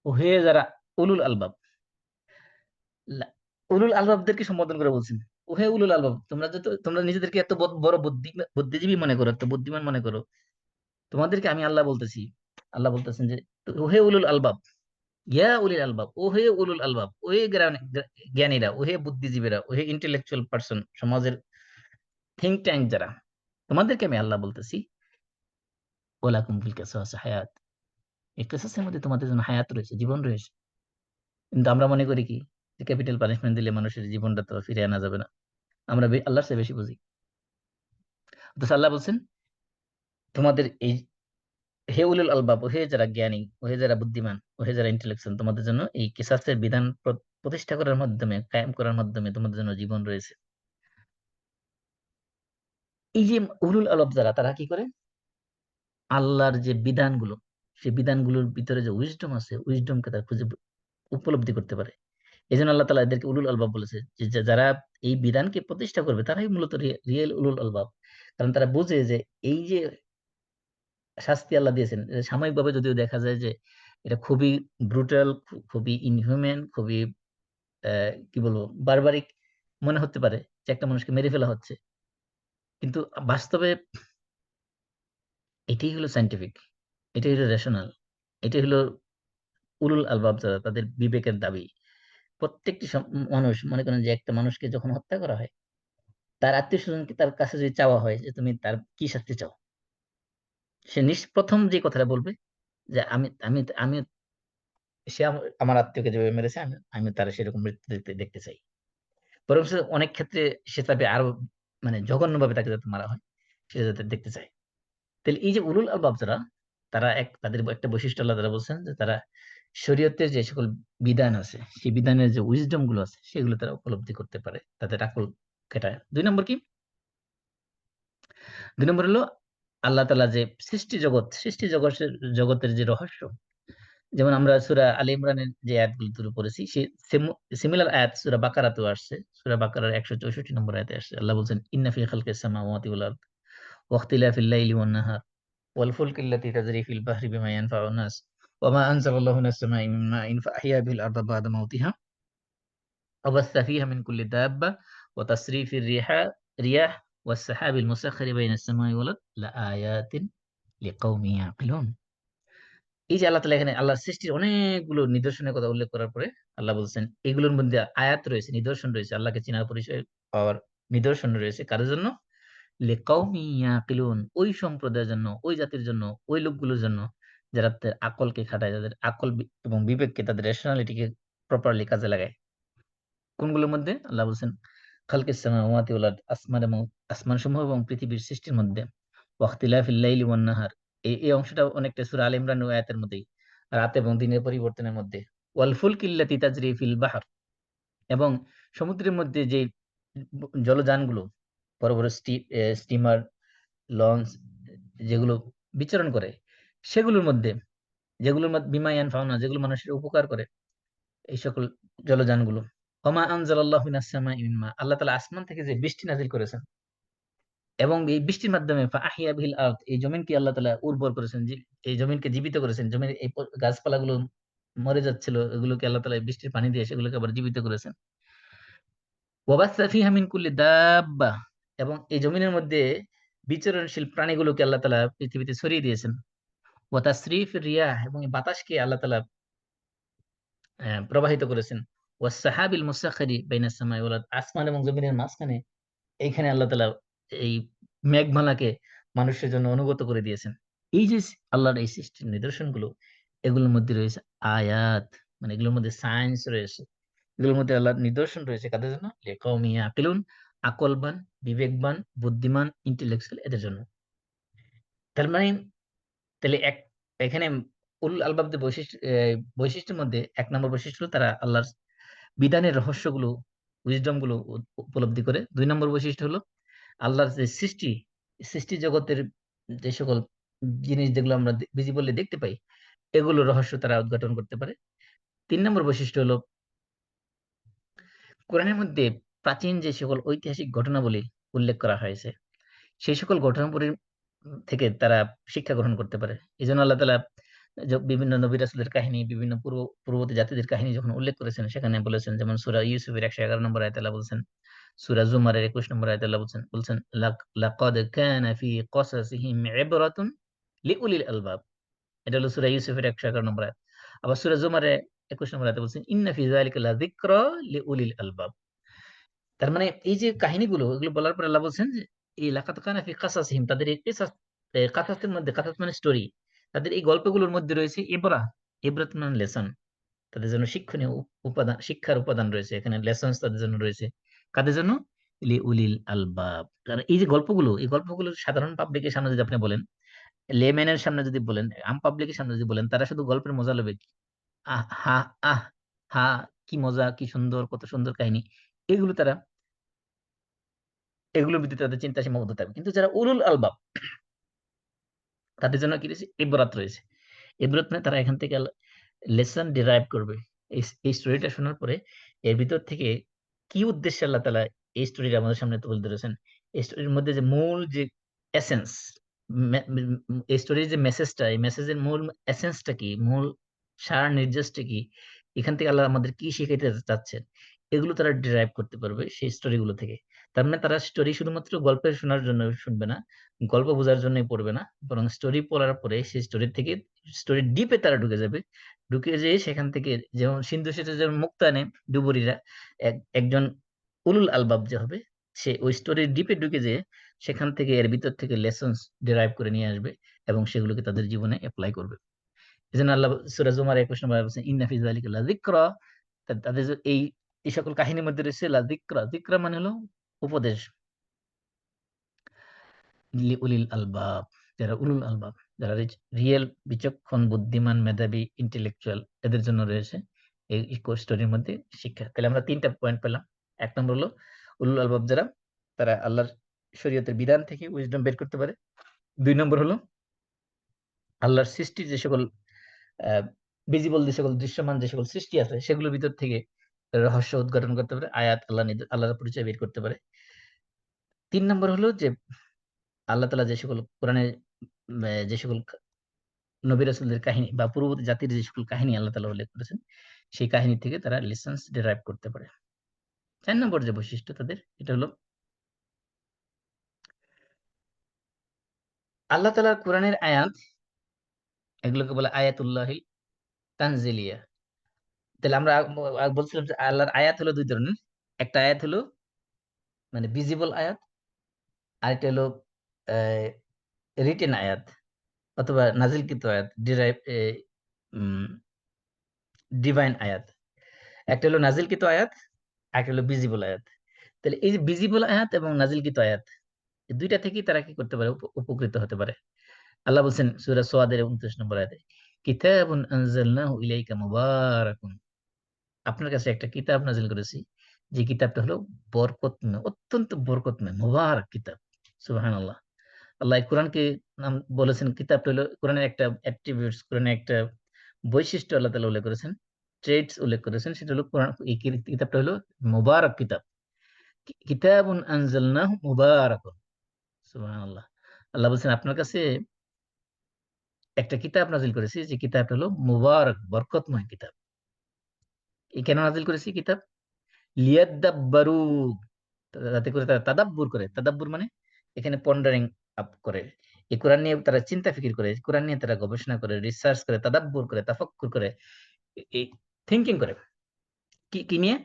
ও হে যারা উলুল আলবাব। লা- উলুল আলবাবদেরকে সম্বোধন করে বলছেন ও হে উলুল আলবাব, তোমরা নিজেদেরকে এত বড় বুদ্ধিজীবী মনে করো, এত বুদ্ধিমান মনে করো, তোমাদেরকে আমি আল্লাহ বলতেছি। আল্লাহ বলতেছেন যে ও হে উলুল আলবাব, ইয়া উলিল আলবাব, ও হে উলুল আলবাব, ও হে জ্ঞানীরা, ও হে বুদ্ধিজীবীরা, ও হে ইন্টেলেকচুয়াল পার্সন, সমাজের থিঙ্ক ট্যাঙ্ক যারা, তোমাদেরকে আমি আল্লাহ বলতেছি ওয়ালাকুম ফিল কিসাস হায়াত, এই কিসাসের মধ্যে তোমাদের জন্য হায়াত রয়েছে, জীবন রয়েছে। কিন্তু আমরা মনে করি কি, যে ক্যাপিটাল পানিশমেন্ট দিলে মানুষের জীবনটা তো ফিরে আনা যাবে না। আমরা আল্লাহর চেয়ে বেশি বুঝি। অথচ আল্লাহ বলছেন তোমাদের এই হে উলুল আলবাব, ও হে যারা জ্ঞানী, ও হে যারা বুদ্ধিমান, ও হে যারা ইন্টেলেকচুয়াল, তোমাদের জন্য এই কিসাসের বিধান প্রতিষ্ঠা করার মাধ্যমে, কায়েম করার মাধ্যমে তোমাদের জন্য জীবন রয়েছে। এই যে উলুল আলব যারা, তারা কি করে আল্লাহর যে বিধানগুলো, সেই বিধানগুলোর ভিতরে যে উইজডম আছে, উইজডমকে তারা খুঁজে উপলব্ধি করতে পারে। এই জন্য আল্লাহ তালা এদেরকে উলুল আলবাব বলেছে, যে যারা এই বিধানকে প্রতিষ্ঠা করবে তারাই মূলত রিয়েল উলুল আলবাব। কারণ তারা বুঝে যে এই যে শাস্তি আল্লাহ দিয়েছেন, সাময়িকভাবে যদিও দেখা যায় যে এটা খুবই ব্রুটাল, খুবই ইনহিউম্যান, খুবই কি বলবো বারবারিক মনে হতে পারে, যে একটা মানুষকে মেরে ফেলা হচ্ছে, কিন্তু বাস্তবে এটাই হলো সায়েন্টিফিক, এটাই হলো রেশনাল, এটাই হলো উলুল আলবাব যারা, তাদের বিবেকের দাবি। প্রত্যেকটি মানুষ মনে করেন যে একটা মানুষকে যখন হত্যা করা হয়, তার আত্মীয়-স্বজনকে তার কাছে যদি চাওয়া হয় যে তুমি তার কি শাস্তি চাও? সে প্রথম যে কথাটা বলবে যে আমি আমি আমি সে আমার আত্মীয়কে যেভাবে মেরেছে আমি তার সেরকম মৃত্যু দেখতে চাই। বরং অনেক ক্ষেত্রে সে চাইবে আরো মানে জঘন্যভাবে তাকে যাতে মারা হয় সেটা যাতে দেখতে চায়। তাহলে এই যে উলুল আলবাব যারা তারা তাদের একটা বৈশিষ্ট্য আল্লাহ তাআলা বলছেন যে তারা শরীয়তের যে সকল বিধান আছে সেই বিধানের যে উইজডম গুলো আছে সেগুলো তারা উপলব্ধি করতে পারে। তাদের আকল খাটায়। ২ নম্বর কি? ২ নম্বর হলো আল্লাহ তাআলা যে সৃষ্টি জগতের যে রহস্য, যেমন আমরা সূরা আলে ইমরানের যে আয়াতগুলো পড়েছি সিমিলার আয়াত সূরা বাকারাতেও আসছে। সূরা বাকারার ১৬৪ নম্বর আয়াতে আসছে। আল্লাহ বলছেন, "ইন্না ফি খালকিস সামাওয়াতি ওয়াল আরদ ওয়া ইখতিলাফিল লাইলি ওয়ান নাহার ওয়াল ফুলকি আল্লাতী তাজরি ফিল বাহরি বিমা ইয়ানফাউন নাস ওয়া মা আনজালাল্লাহু মিনাস সামাই মিন মাইন ফাআহইয়া বিল আরদা বা'দা মাউতিহা ওয়া বাসসা ফিহা মিন কুল্লি দাব্বা ওয়া তাসরিফির রিয়াহ ওয়াস সাহাবিল মুসাখখারি বাইনাস সামাই ওয়াল আরদ লাআয়াতিন লিকাউমিন ইয়াকিলুন।" এই যে আল্লাহ তাআলা এখানে আল্লাহর সৃষ্টির অনেকগুলো নিদর্শনের কথা উল্লেখ করার পরে আল্লাহ বলছেন এগুলোর মধ্যে আয়াত রয়েছে, নিদর্শন রয়েছে। আল্লাহকে চেনার পরিচয় পাওয়ার নিদর্শন রয়েছে। কাদের জন্য? লিকাউমি ইয়াকিলুন, ওই সম্প্রদায়ের জন্য, ওই জাতির জন্য, ওই লোকগুলোর জন্য যারা তাদের আকলকে খাটায়, যাদের আকল এবং বিবেককে তাদের রেশনালিটিকে প্রপারলি কাজে লাগায়। কোনগুলোর মধ্যে? আল্লাহ বলছেন খালকিস সামাওয়াতি ওয়াল আরদ, আসমান এবং আসমানসমূহ এবং পৃথিবীর সৃষ্টির মধ্যে। ওয়াখতিলাফিল লাইলি ওয়ান নাহার, এই অংশটা অনেকটা সূরা আলে ইমরান আয়াতের মধ্যেই। রাত এবং দিনের পরিবর্তনের মধ্যে। ওয়াল ফুলকিল্লাতি তাজরি ফিল বাহর, এবং সমুদ্রের মধ্যে যে জলযানগুলো বড়, বড় স্টিমার, লঞ্চ যেগুলো বিচরণ করে সেগুলোর মধ্যে যেগুলোর বিমা ইয়ানফাউনা, যেগুলো মানুষের উপকার করে এই সকল জলযানগুলো। ওমা আনজালাল্লাহু মিনাস সামাই মিন মা, আল্লাহ তাআলা আসমান থেকে যে বৃষ্টি নাযিল করেছেন এবং এই বৃষ্টির মাধ্যমে ফাআহিয়া বিল আরদ, এই জমিনকে আল্লাহ তাআলা উর্বর করেছেন, এই জমিনকে জীবিত করেছেন। জমির এই গাছপালাগুলো মরে যাচ্ছিল, এগুলোকে আল্লাহ তাআলা বৃষ্টির পানি দিয়ে সেগুলোকে আবার জীবিত করেছেন। ওয়া বাসসা ফিহা মিন কুল্লি দাব্বা, এবং এই জমিনের মধ্যে বিচরণশীল প্রাণীগুলোকে আল্লাহ তাআলা পৃথিবীতে ছড়িয়ে দিয়েছেন। ওয়া তাসরিফির রিয়াহ, এবং এই বাতাসকে আল্লাহ তাআলা প্রবাহিত করেছেন। ওয়াস সাহাবিল মুসাখখারি বাইনাস সামাই ওয়াল আরদ, আসমান এবং জমিনের মাঝখানে এইখানে আল্লাহ তাআলা এই মেঘমালাকে মানুষের জন্য অনুগত করে দিয়েছেন। এই যে আল্লাহর এই সৃষ্টির নিদর্শনগুলো, এগুলোর মধ্যে রয়েছে আয়াত, মানে এগুলোর মধ্যে সায়েন্স রয়েছে। এগুলোর মধ্যে আল্লাহর নিদর্শন রয়েছে কাদের জন্য? লিকাউমি ইয়াকিলুন, আকলবান, বিবেকবান, বুদ্ধিমান, ইন্টেলেকচুয়াল এদের জন্য। তার মানে তাহলে এখানে উলুল আলবাবদের বৈশিষ্ট্যের মধ্যে ১ নম্বর বৈশিষ্ট্য হলো তারা আল্লাহর বিধানের রহস্যগুলো, উইজডম গুলো উপলব্ধি করে। ২ নম্বর বৈশিষ্ট্য হলো আল্লাহর যে সৃষ্টি জগতের যে সকল জিনিস যেগুলো আমরা ভিজিবলি দেখতে পাই, এগুলোর রহস্য তারা উদ্ঘাটন করতে পারে। ৩ নম্বর বৈশিষ্ট্য হলো কোরআনের মধ্যে প্রাচীন যে সকল ঐতিহাসিক ঘটনাবলী উল্লেখ করা হয়েছে, সেই সকল ঘটনাবলীর থেকে তারা শিক্ষা গ্রহণ করতে পারে। এজন্য আল্লাহ তাআলা বিভিন্ন নবী রাসূলের কাহিনী, বিভিন্ন পূর্ববর্তী জাতিদের কাহিনী যখন উল্লেখ করেছেন, সেখানে বলেছেন, যেমন সূরা ইউসুফের ১১১ নম্বর আয়াতে আল্লাহ বলছেন, সূরা জুমারের ২১ নম্বর আয়াতে আল্লাহ বলছেন লাকাদ কানা ফি কসাসিহিম ইবরাতুন লিউলিল আলবাব। এটা হলো সূরা ইউসুফের ১১১ নম্বর আয়াত। আবার সূরা জুমারে ২১ নম্বর আয়াতে বলছেন, ইন্না ফি যালিকা লাযিকরা লিউলিল আলবাব। তার মানে এই যে কাহিনীগুলো, এগুলো বলার পরে আল্লাহ বলছেন যে এই লাকাদ কানা ফি কাসাসিহিম, তাদের এই কাসাসের মধ্যে, কাসাস মানে স্টোরি, তাদের এই গল্পগুলোর মধ্যে রয়েছে ইবরাত মানে লেসন। তাদের জন্য শিক্ষণীয় উপাদান, শিক্ষার উপাদান রয়েছে। এখানে লেসনস তাদের জন্য রয়েছে। কাদের জন্য? লিউলিল আলবাব। কারণ এই যে গল্পগুলো, এই গল্পগুলো সাধারণ পাবলিকের সামনে যদি আপনি বলেন, লেম্যানের সামনে যদি বলেন, আম পাবলিকের সামনে যদি বলেন, তারা শুধু গল্পের মজা লবে। আহ হা আহ হা, কি মজা, কি সুন্দর, কত সুন্দর কাহিনী। এগুলো তারা, এগুলোর ভিত্তিতে তাদের চিন্তা সীমাবদ্ধ থাকবে। কিন্তু যারা উলুল আলবাব, তাদের জন্য কি রয়েছে? ইবরাত রয়েছে। ইবরাত মানে তারা এখান থেকে লেসন ডিরাইভ করবে। এই স্টোরিটা শোনার পরে এর ভিতর থেকে কি উদ্দেশ্যে আল্লাহ তাআলা এই স্টোরিটা আমাদের সামনে তুলে ধরেছেন। এই স্টোরির মধ্যে যে মূল যে এসেন্স, এই স্টোরির যে মেসেজটা, এই মেসেজের মূল এসেন্সটা কি? মূল সার নির্যাসটা কি? এখান থেকে আল্লাহ আমাদের কি শিখাইতে চাচ্ছেন? এগুলো তারা ডিরাইভ করতে পারবে সেই স্টোরিগুলো থেকে। তার মানে তারা স্টোরি শুধুমাত্র গল্পের শোনার জন্য শুনবে না, গল্প বোঝার জন্যই পড়বে না। বরং স্টোরি পড়ার পরে সেই স্টোরি থেকে স্টোরির ডিপ এ তারা ঢুকে যাবে। ঢুকে যেয়ে সেখান থেকে, যেমন সিন্ধু সেতু যেমন মুক্তা নেয় ডুবুরিরা, একজন উলুল আলবাব যে হবে, সে ওই স্টোরির ডিপে ঢুকে যেয়ে সেখান থেকে এর ভিতর থেকে লেসন্স ডেরাইভ করে নিয়ে আসবে এবং সেগুলোকে তাদের জীবনে অ্যাপ্লাই করবে। এজন্য আল্লাহ সূরা জুমার 21 নম্বরে বলছেন ইন্না ফি যালিকা লাযিকরা। তাদের যে এই সকল কাহিনীর মধ্যে রয়েছে লাযিকরা। যিকরা মানে হলো উপদেশ। লিউলিল আলবাব, যারা উলুল আলবাব, যারা রিয়েল বিচক্ষণ, বুদ্ধিমান, মেধাবী, ইন্টেলেকচুয়াল, এদের জন্য রয়েছে এই স্টোরির মধ্যে শিক্ষা। তাহলে আমরা ৩ টা পয়েন্ট পেলাম। ১ নম্বর হলো উলুল আলবাব যারা, তারা আল্লাহর শরীয়তের বিধান থেকে উইজডম বের করতে পারে। ২ নম্বর হলো আল্লাহর সৃষ্টির যে সকল ভিজিবল, যে সকল দৃশ্যমান যে সকল সৃষ্টি আছে সেগুলোর ভিতর থেকে রহস্য উদ্ঘাটন করতে পারে, আয়াত আল্লাহর পরিচয় বের করতে পারে। ৩ নম্বর হলো যে আল্লাহ তাআলা যে সকল কোরআনে যে সকল নবী রাসূলদের কাহিনী বা পূর্ববর্তী জাতির যে সকল কাহিনী আল্লাহ তাআলা উল্লেখ করেছেন, সেই কাহিনী থেকে তারা লেসন্স ডেরাইভ করতে পারে। ৪ নম্বর যে বৈশিষ্ট্য তাদের, এটা হলো আল্লাহ তাআলার কোরআনের আয়াত, এগুলোকে বলে আয়াতুল্লাহিল তানজিলিয়া। তাহলে আমরা বলছিলাম যে আল্লাহর আয়াত হলো ২ ধরনের। একটা আয়াত হলো মানে ভিজিবল আয়াত, আরেকটা হলো আ রিটেন আয়াত অথবা নাজিলকৃত আয়াত, উম ডিভাইন আয়াত। একটা হলো নাজিলকৃত আয়াত, আরেকটা হলো ভিজিবল আয়াত। তাহলে এই যে ভিজিবল আয়াত এবং নাজিলকৃত আয়াত, এই ২ টা থেকেই তারা কি করতে পারে? উপকৃত হতে পারে। আল্লাহ বলছেন সূরা সোয়াদের ২৯ নম্বর আয়াতে, কিতাবুন আনজালনাহু ইলাইকা মুবারাকুন। আপনার কাছে একটা কিতাব নাযিল করেছি, যে কিতাবটা হলো বরকতময়, অত্যন্ত বরকতময়, মুবারাক কিতাব। সুবহানাল্লাহ। আল্লাহ এই কোরআনকে নাম বলেছেন, কিতাবটা হলো কোরআনের একটা অ্যাট্রিবিউটস, কোরআনের একটা বৈশিষ্ট্য আল্লাহ তাআলা উল্লেখ করেছেন, ট্রেটস উল্লেখ করেছেন। সেটা হলো কোরআন, এই কিতাবটা হলো মুবারাক কিতাব। কিতাবুন আনজালনাহু মুবারাকুন। সুবহানাল্লাহ। আল্লাহ বলছেন আপনার কাছে একটা কিতাব নাযিল করেছি, যে কিতাবটা হলো মুবারাক, বরকতময় কিতাব। কেন নাযিল করেছি কিতাব? লিয়াদ্দাব্বারু, যাতে করে তারা তাদাব্বুর করে। তাদাব্বুর মানে এখানে পন্ডারিং আপ করে। এই কোরআন নিয়ে তারা চিন্তা ফিকির করে, কোরআন নিয়ে তারা গবেষণা করে, রিসার্চ করে, তাদাব্বুর করে, তাফাক্কুর করে, এই থিংকিং করে। কি নিয়ে?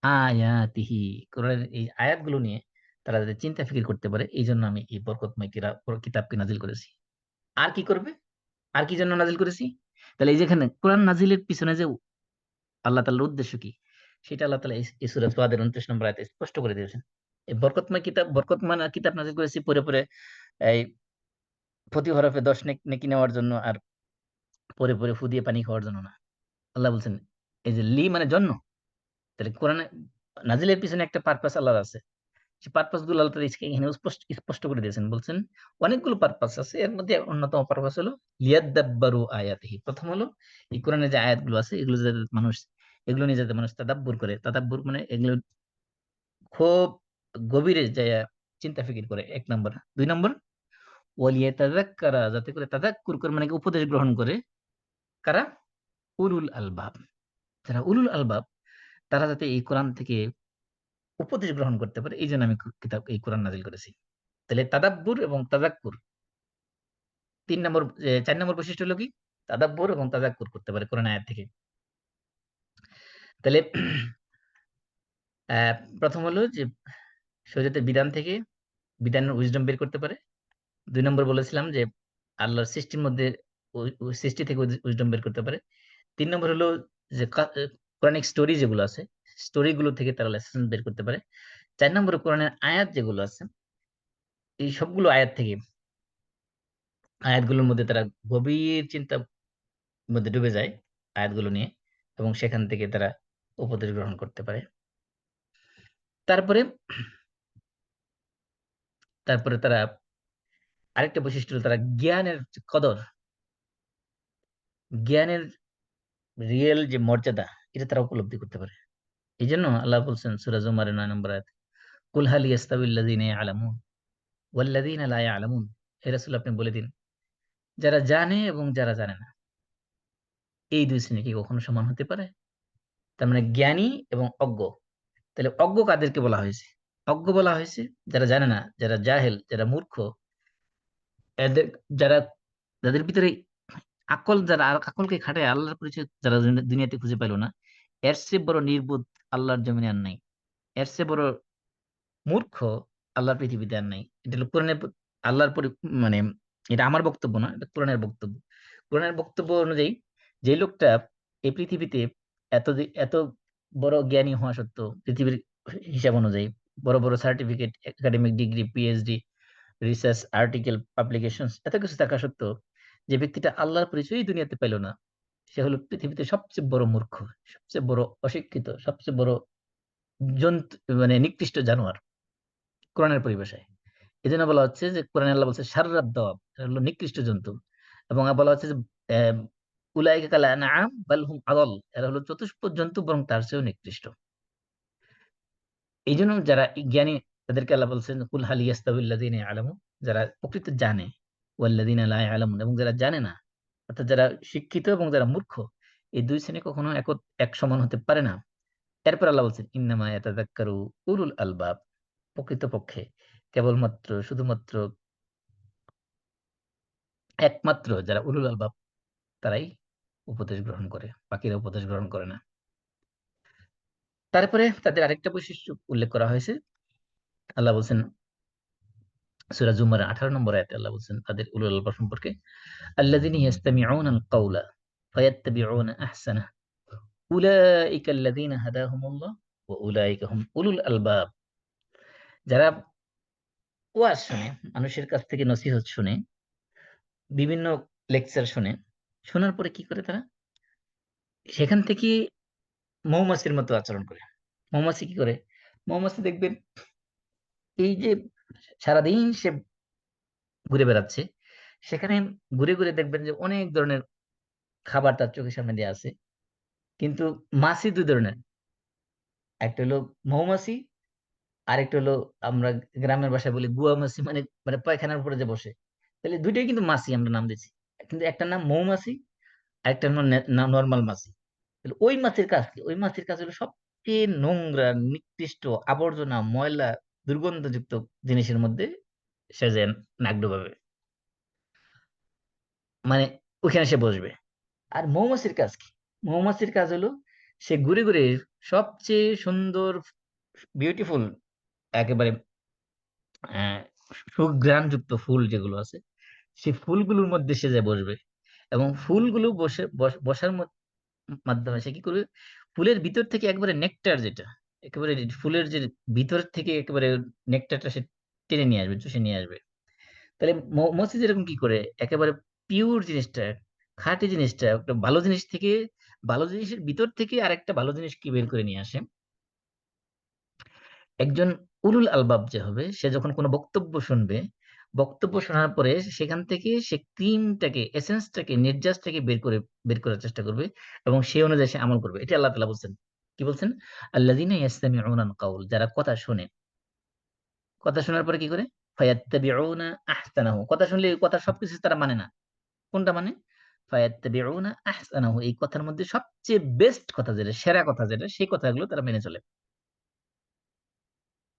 আয়াতিহি, কোরআনের এই আয়াতগুলো নিয়ে তারা যাতে চিন্তা ফিকির করতে পারে, এইজন্য আমি এই বরকতময় কিতাবকে নাজিল করেছি। আর কি করবে? আর কি জন্য নাজিল করেছি? তাহলে এই যেখানে কোরআন নাজিলের পিছনে যে আল্লাহ তাআলার উদ্দেশ্য কি? সেটা আল্লাহ তাআলা এই সূরা ফাদের ২৯ নম্বর আয়াতে স্পষ্ট করে দিয়েছেন। এই বরকতময় কিতাব, বরকতময় কিতাব নাযিল করেছি পড়ে এই প্রতি হরফে ১০ নেকি নেওয়ার জন্য, আর পড়ে ফু দিয়ে পানি খাওয়ার জন্য না। আল্লাহ বলছেন এই যে মানে জন্য। তাহলে কোরআনে নাজিলের পিছনে একটা পারপাস আল্লাহর আছে। সেই পারপাস গুলো আল্লাহ তাআলা এখানে স্পষ্ট করে দিয়েছেন। বলছেন অনেকগুলো পারপাস আছে। এর মধ্যে অন্যতম পারপাস হলো লিয়াদ্দাব্বারু আয়াতিহি। প্রথম হলো এই কোরআনের যে আয়াতগুলো আছে এগুলো নিয়ে যাতে মানুষ তাদাব্বুর করে। তাদাব্বুর মানে এগুলো খুব গভীরে যাইয়া চিন্তা ফিকির করে, ১ নাম্বার। ২ নাম্বার ওয়ালিয়াতাযাক্কারা, যাতে করে তাযাক্কুর করে মানে কি উপদেশ গ্রহণ করে। কারা? উলুল আলবাব। যারা উলুল আলবাব, তারা যাতে এই কোরআন থেকে উপদেশ গ্রহণ করতে পারে, এইজন্য আমি এই কোরআন নাযিল করেছি। তাহলে তাদাব্বুর এবং তাযাক্কুর ৩ নম্বর ৪ নম্বর বৈশিষ্ট্য হলো কি? তাদাব্বুর এবং তাযাক্কুর করতে পারে কোরআন আয়াত থেকে। তাহলে আ ১ম হলো যে শরীয়তের বিধান থেকে বিধানের উইজডম বের করতে পারে। ২ নম্বর বলেছিলাম যে আল্লাহর সৃষ্টির মধ্যে ওই সৃষ্টি থেকে উইজডম বের করতে পারে। ৩ নম্বর হলো যে কোরআনিক স্টোরি যেগুলো আছে, স্টোরি গুলো থেকে তারা লেসন বের করতে পারে। ৪ নম্বরে কোরআনের আয়াত যেগুলো আছে, এই সবগুলো আয়াত থেকে, আয়াতগুলোর মধ্যে তারা গভীর চিন্তার মধ্যে ডুবে যায় আয়াতগুলো নিয়ে, এবং সেখান থেকে তারা উপদেশ গ্রহণ করতে পারে। তারপরে তারপরে তারা আরেকটা বৈশিষ্ট্য হলো তারা জ্ঞানের যে কদর, জ্ঞানের রিয়েল যে মর্যাদা, এটা তারা উপলব্ধি করতে পারে। এজন্য আল্লাহ বলছেন সূরা জুমারের ৯ নম্বর আয়াতে, কুল হাল ইয়াস্তাবিল লাযিনা ইয়ালামুন ওয়াল লাযিনা লা ইয়ালামুন। হে রাসূল আপনি বলে দিন, যারা জানে এবং যারা জানে না, এই ২ শ্রেণী কি কখনো সমান হতে পারে? তার মানে জ্ঞানী এবং অজ্ঞ। তাহলে অজ্ঞ কাদেরকে বলা হয়েছে? অজ্ঞ বলা হয়েছে যারা জানে না, যারা জাহেল, যারা মূর্খ, এদের যারা, যাদের ভিতরে যারা আকলকে খাটায় আল্লাহর পরিচয় যারা দুনিয়াতে খুঁজে পাইল না, এর চেয়ে বড় নির্বোধ আল্লাহর জমিনে আর নাই। এর চেয়ে বড় মূর্খ আল্লাহর পৃথিবীতে আর নাই। এটা হলো কোরআনের আল্লাহর মানে এটা আমার বক্তব্য না, এটা কোরআনের বক্তব্য। কোরআনের বক্তব্য অনুযায়ী যে লোকটা এই পৃথিবীতে এত বড় জ্ঞানী হওয়া সত্ত্বেও, পৃথিবীর হিসাব অনুযায়ী বড় বড় certificate, academic degree, PhD, research article, publication এত কিছু থাকা সত্ত্বেও যে ব্যক্তিটা আল্লাহর পরিচয়ই দুনিয়াতে পেল না, সে হলো পৃথিবীতে সবচেয়ে বড় মূর্খ, সবচেয়ে বড় অশিক্ষিত, সবচেয়ে বড় জন্তু, মানে নিকৃষ্ট জানোয়ার কোরআনের পরিভাষায়। এই জন্য বলা হচ্ছে যে কোরআনে আল্লাহ বলছে শাররাদ দাওয়াব, এটা হলো নিকৃষ্ট জন্তু। এবং বলা হচ্ছে যে আহ, উলাইকা কাল আনআম বাল হুম আদাল, এরা হলো চতুষ্পদ জন্তু, বরং তার চেয়েও নিকৃষ্ট। এই জন্য যারা জ্ঞানী তাদেরকে আল্লাহ বলছেন কুল হাল ইয়াস্তাবিল্লাযিনা ইয়ালামু, যারা প্রকৃত জানে, ওয়াল্লাযিনা লা ইয়ালামুন, এবং যারা জানে না, অর্থাৎ যারা শিক্ষিত এবং যারা মূর্খ, এই দুই শ্রেণী কখনো এক সমান হতে পারে না। এরপর আল্লাহ বলছেন ইন্নামা ইয়াতাযাক্কারু উলুল আলবাব, প্রকৃতপক্ষে কেবলমাত্র শুধুমাত্র একমাত্র যারা উলুল আলবাব তারাই উপদেশ গ্রহণ করে, বাকিরা উপদেশ গ্রহণ করে না। তারপরে তাদের আরেকটা বৈশিষ্ট্য উল্লেখ করা হয়েছে। আল্লাহ বলছেন সূরা জুমার 18 নম্বর আয়াতে আল্লাহ বলছেন তাদের উলুল আলবাব সম্পর্কে, আল্লাযিনা ইয়াস্তামিউনা আল কাওলা ফায়াত্তাবিউনা আহসানাহ উলাইকা আল্লাযিনা হাদাহুমুল্লাহ ওয়া উলাইকা হুম উলুল আলবাব। যারা ওয়াজ শুনে, মানুষের কাছ থেকে নসিহত শুনে, বিভিন্ন লেকচার শুনে, শোনার পরে কি করে তারা? সেখান থেকে মৌমাছির মতো আচরণ করে। মৌমাছি কি করে? মৌমাছি দেখবেন এই যে সারাদিন সে ঘুরে বেড়াচ্ছে, সেখানে ঘুরে ঘুরে দেখবেন যে অনেক ধরনের খাবার তার চোখের সামনে দিয়ে আছে। কিন্তু মাছি দুই ধরনের, একটা হলো মৌমাছি, আরেকটা হলো আমরা গ্রামের ভাষায় বলি গুয়া মাছি, মানে মানে পায়খানার উপরে যে বসে। তাহলে দুইটাই কিন্তু মাছি আমরা নাম দিচ্ছি, কিন্তু একটা নাম মৌমাছি, আরেকটা নাম নর্মাল মাছি। তাহলে ওই মাছির কাজ কি? ওই মাছির কাজ হলো সবচেয়ে নোংরা, নিকৃষ্ট, আবর্জনা, ময়লা, দুর্গন্ধযুক্ত জিনিসের মধ্যে সে যে নাক ডুবাবে, মানে ওখানে সে বসবে। আর মৌমাছির কাজ কি? মৌমাছির কাজ হলো সে ঘুরে ঘুরে সবচেয়ে সুন্দর, বিউটিফুল, একেবারে আহ সুঘ্রাণযুক্ত ফুল যেগুলো আছে, সেই ফুলগুলোর মধ্যে সে যে বসবে, এবং ফুলগুলো বসার মাধ্যমে সে কি করবে? ফুলের ভিতর থেকে একবারে নেকটার, যেটা একেবারে ফুলের যে ভিতর থেকে একেবারে নেকটারটা সে টেনে নিয়ে আসবে, চুষে নিয়ে আসবে। তাহলে মৌমাছি যেরকম কি করে একেবারে পিওর জিনিসটা, খাঁটি জিনিসটা, একটা ভালো জিনিস থেকে, ভালো জিনিসের ভিতর থেকে আরেকটা ভালো জিনিস কি বের করে নিয়ে আসে, একজন উলুল আলবাব যে হবে সে যখন কোনো বক্তব্য শুনবে, বক্তব্য শোনার পরে সেখান থেকে সে ক্রিমটাকে, এসেন্সটাকে, নির্যাসটাকে বের করার চেষ্টা করবে, এবং সেই অনুযায়ী সে আমল করবে। এটা আল্লাহ তাআলা বলছেন। কি বলছেন? আল্লাযিনা ইয়াসতামিউনা আল কাউল, যারা কথা শোনে, কথা শোনার পরে কি করে? ফায়াত্তাবিউনা আহসানাহু, কথা শুনলে এই কথা সবকিছু তারা মানে না। কোনটা মানে? ফায়াত্তাবিউনা আহসানাহু, এই কথার মধ্যে সবচেয়ে বেস্ট কথা যেটা, সেরা কথা যেটা, সেই কথাগুলো তারা মেনে চলে।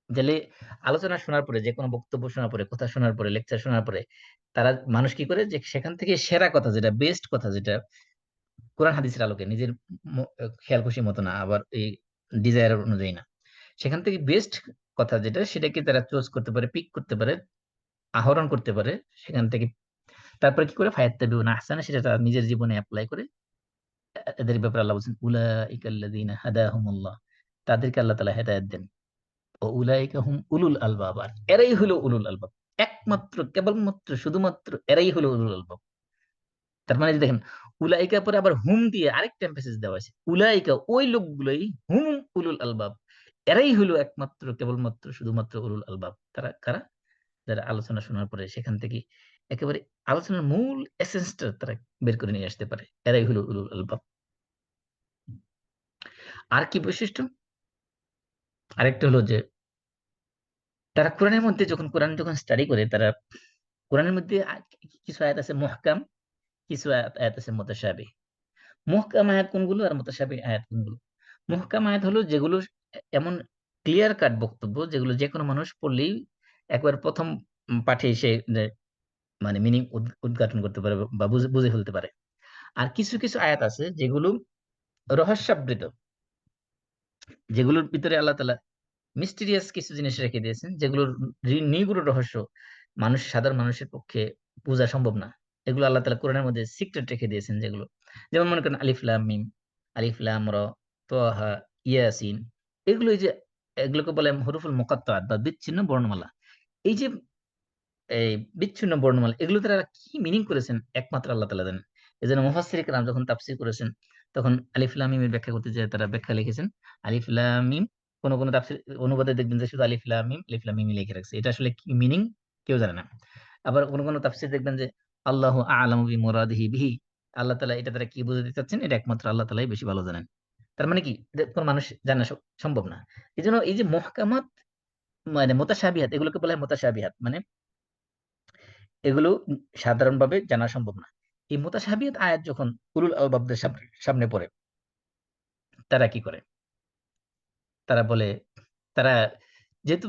তাহলে আলোচনা শোনার পরে, যে কোনো বক্তব্য শোনার পরে, কথা শোনার পরে, লেকচার শোনার পরে, তারা মানুষ কি করে? যে সেখান থেকে সেরা কথা যেটা, বেস্ট কথা যেটা, কোরআন হাদিসের আলোকে, নিজের খেয়াল খুশি মতো না, আবার এই ডিজায়ার অনুযায়ী না, সেখান থেকে বেস্ট কথা যেটা, সেটাকে তারা চুজ করতে পারে, পিক করতে পারে, আহরণ করতে পারে সেখান থেকে। তারপরে কি করে? ফায়াত্তাবিউনা আহসানা, সেটা তারা নিজের জীবনে অ্যাপ্লাই করে। এদের ব্যাপারে আল্লাহ বলছেন উলাইকাল্লাযীনা হাদাহুমুল্লাহ, তাদেরকে আল্লাহ তাআলা হেদায়েত দেন। ও উলাইকা হুম উলুল আলবাব, আর এরাই হলো উলুল আলবাব। একমাত্র, কেবলমাত্র, শুধুমাত্র এরাই হলো উলুল আলবাব। তার মানে যে দেখেন, উলাইকা পরে আবার হুম দিয়ে আরেকটা এমফাসিস দেওয়া আছে, উলাইকা ওই লোকগুলোই, হুম উলুল আলবাব, এরাই হলো একমাত্র, কেবলমাত্র, শুধুমাত্র উলুল আলবাব। তারা কারা? যারা আলোচনা শোনার পরে সেখান থেকে একেবারে আলোচনার মূল এসেন্সটা তারা বের করে নিয়ে আসতে পারে, এরাই হলো উলুল আলবাব। আর কি বৈশিষ্ট্য? আরেকটা হলো যে তারা কোরআনের মধ্যে যখন কোরআন যখন স্টাডি করে, তারা কোরআনের মধ্যে কিছু আয়াত আছে মুহকাম, কিছু আয়াত আয়াত আছে মুতাশাবিহ। মুহকাম আয়াত কোনগুলো আর মুতাশাবিহ আয়াত কোনগুলো? মুহকাম আয়াত হলো যেগুলো এমন ক্লিয়ার কাট বক্তব্য, যেগুলো যে কোনো মানুষ পড়লেই একবার প্রথম পাঠে সে মানে মিনিং উদ্ঘাটন করতে পারে বা বুঝে বুঝে ফেলতে পারে। আর কিছু কিছু আয়াত আছে যেগুলো রহস্যাবৃত, যেগুলোর ভিতরে আল্লাহ তাআলা মিস্টিরিয়াস কিছু জিনিস রেখে দিয়েছেন, যেগুলোর নিগূঢ় রহস্য সাধারণ মানুষের পক্ষে বোঝা সম্ভব না। এগুলো আল্লাহ তাআলা কোরআনের মধ্যে সিক্রেট রেখে দিয়েছেন যেগুলো। যেমন মনে করেন আলিফ লাম মিম, আলিফ লাম র, তাহা, ইয়াসিন। এগুলোকে বলে হুরুফুল মুকাত্তাআত বা বিচ্ছিন্ন বর্ণমালা। এই যে এই বিচ্ছিন্ন বর্ণমালা, এগুলো তারা কি মিনিং করেছেন একমাত্র আল্লাহ তাআলা জানেন। এজন্য মুফাসসির কেরাম যখন তাফসীর করেছেন, তখন আলিফ লাম মিমের ব্যাখ্যা করতে যেয়ে তারা ব্যাখ্যা লিখেছেন আলিফ লাম মিম। কোন তাফসীর অনুবাদে দেখবেন যে শুধু আলিফ লাম মিম লিখে রাখছে। এটা আসলে কি মিনিং কেউ জানে না। আবার কোন তাফসীর দেখবেন যে আল্লাহু আ'লামু বিমুরাদিহি বিহি, আল্লাহ তাআলা এটা দ্বারা কি বোঝাতে চাচ্ছেন এটা একমাত্র আল্লাহ তাআলাই বেশি ভালো জানেন। তার মানে কি, এটা কোন মানুষ জানা সম্ভব না। এজন্য এই যে মুহকামাত মানে মুতাশাবিহাত, এগুলোকে বলা হয় মুতাশাবিহাত, মানে এগুলো সাধারণভাবে জানা সম্ভব না। এই মুতাশাবিহাত আয়াত যখন উলুল আলবাবদের সামনে পড়ে, তারা কি করে? তারা বলে, তারা যেহেতু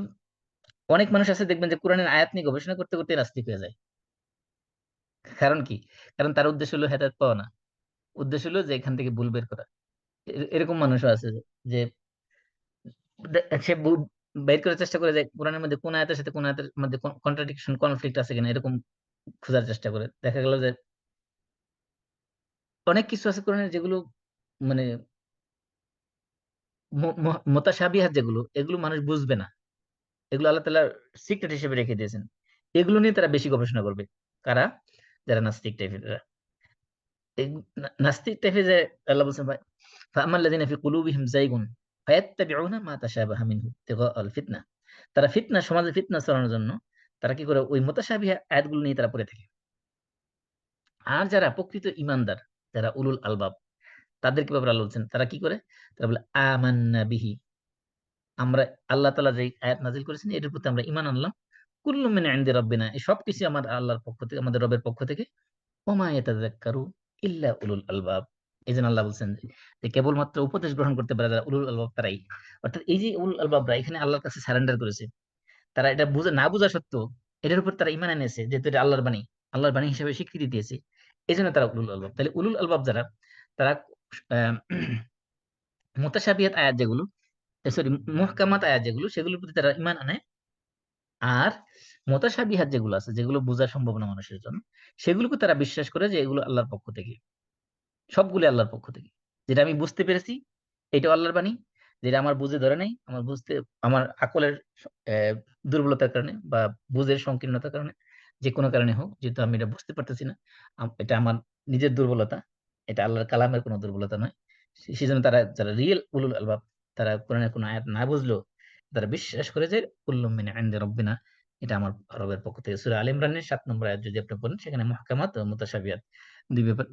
অনেক মানুষ আছে দেখবেন যে কোরআনের আয়াত নিয়ে গবেষণা করতে করতে নাস্তিক হয়ে যায়। কারণ কি? কারণ তার উদ্দেশ্য হলো হেদায়েত পাওয়া না। উদ্দেশ্য হলো যে এখান থেকে ভুল বের করা। এরকম মানুষও আছে যে সে বের করার চেষ্টা করে যে কোরআনের মধ্যে কোন আয়াতের সাথে কোন আয়াতের মধ্যে কন্ট্রাডিকশন, কনফ্লিক্ট আছে কিনা, এরকম খোঁজার চেষ্টা করে। দেখা গেল যে অনেক কিছু আছে কোরআনের যেগুলো মানে মুতাশাবিহাত, যেগুলো এগুলো মানুষ বুঝবে না। এগুলো আল্লাহ তাআলা সিক্রেট হিসেবে রেখে দিয়েছেন। এগুলো নিয়ে তারা বেশি গবেষণা করবে। কারা? যারা নাস্তিক টাইপের। এই নাস্তিক টাইপের যে আল্লাহ বলছেন ভাই, ফাআম্মাল লাযিনা ফি কুলুবিহিম যায়গুন ফায়াত্তাবিউনা মা তাশাবাহা মিনহু ইবতিগাআল ফিতনা। তারা সমাজে ফিতনা ছড়ানোর জন্য তারা কি করে? ওই মুতাশাবিহা আয়াতগুলো নিয়ে তারা পড়ে থাকে। আর যারা প্রকৃত ঈমানদার, যারা উলুল আলবাব, তাদেরকে ব্যাপারে আল্লাহ বলছেন, তারা কি করে? তারা বলে আমান্না বিহি, আমরা আল্লাহ তাআলা যে আয়াত নাযিল করেছেন এটার প্রতি আমরা ঈমান আনলাম। কুল্লুম মিন ইনদি রাব্বিনা, এই সবকিছু আল্লাহর পক্ষ থেকে, আমাদের রবের পক্ষ থেকে। ওমা ইয়াতাযাক্কারু ইল্লা উলুল আলবাব। এজন্য আল্লাহ বলছেন যে কেবলমাত্র উপদেশ গ্রহণ করতে পারে যারা উলুল আলবাব, তারাই। অর্থাৎ এই যে উলুল আলবাবরা এখানে আল্লাহর কাছে সারেন্ডার করেছে, তারা এটা না বুঝা সত্ত্বেও এটার উপর তারা ঈমান এনেছে, যেহেতু এটা আল্লাহর বাণী হিসেবে স্বীকৃতি দিয়েছে। এজন্য তারা উলুল আলবাব। তাহলে উলুল আলবাব যারা, তারা আহ মুতাশাবিহাত আয়াত যেগুলো, সরি, মুহকামাত আয়াত যেগুলো, সেগুলোর প্রতি তারা ঈমান আনে। আর মুতাশাবিহাত যেগুলো আছে, যেগুলো বোঝা সম্ভব না মানুষের জন্য, সেগুলোকে তারা বিশ্বাস করে যে এগুলো আল্লাহর পক্ষ থেকে। সবগুলো আল্লাহর পক্ষ থেকে। যেটা আমি বুঝতে পেরেছি এটাও আল্লাহর বাণী। যেটা আমার বুঝে ধরে নাই, আমার আকলের আহ, দুর্বলতার কারণে বা বুঝের সংকীর্ণতার কারণে, যে কোনো কারণে হোক, যেহেতু আমি এটা বুঝতে পারতেছি না, এটা আমার নিজের দুর্বলতা, এটা আল্লাহর কালামের কোনো দুর্বলতা নয়। সেজন্য তারা, যারা রিয়েল উলুল আলবাব, তারা কোরআনের কোনো আয়াত না বুঝলেও তারা বিশ্বাস করে যে কুল্লুম মিন ইনদি রাব্বিনা, এটা আমার রবের পক্ষ থেকে। সূরা আলে ইমরানের ৭ নম্বর আয়াত যদি আপনি পড়েন, সেখানে মুহকামাত ও মুতাশাবিহাত দুই ব্যাপার,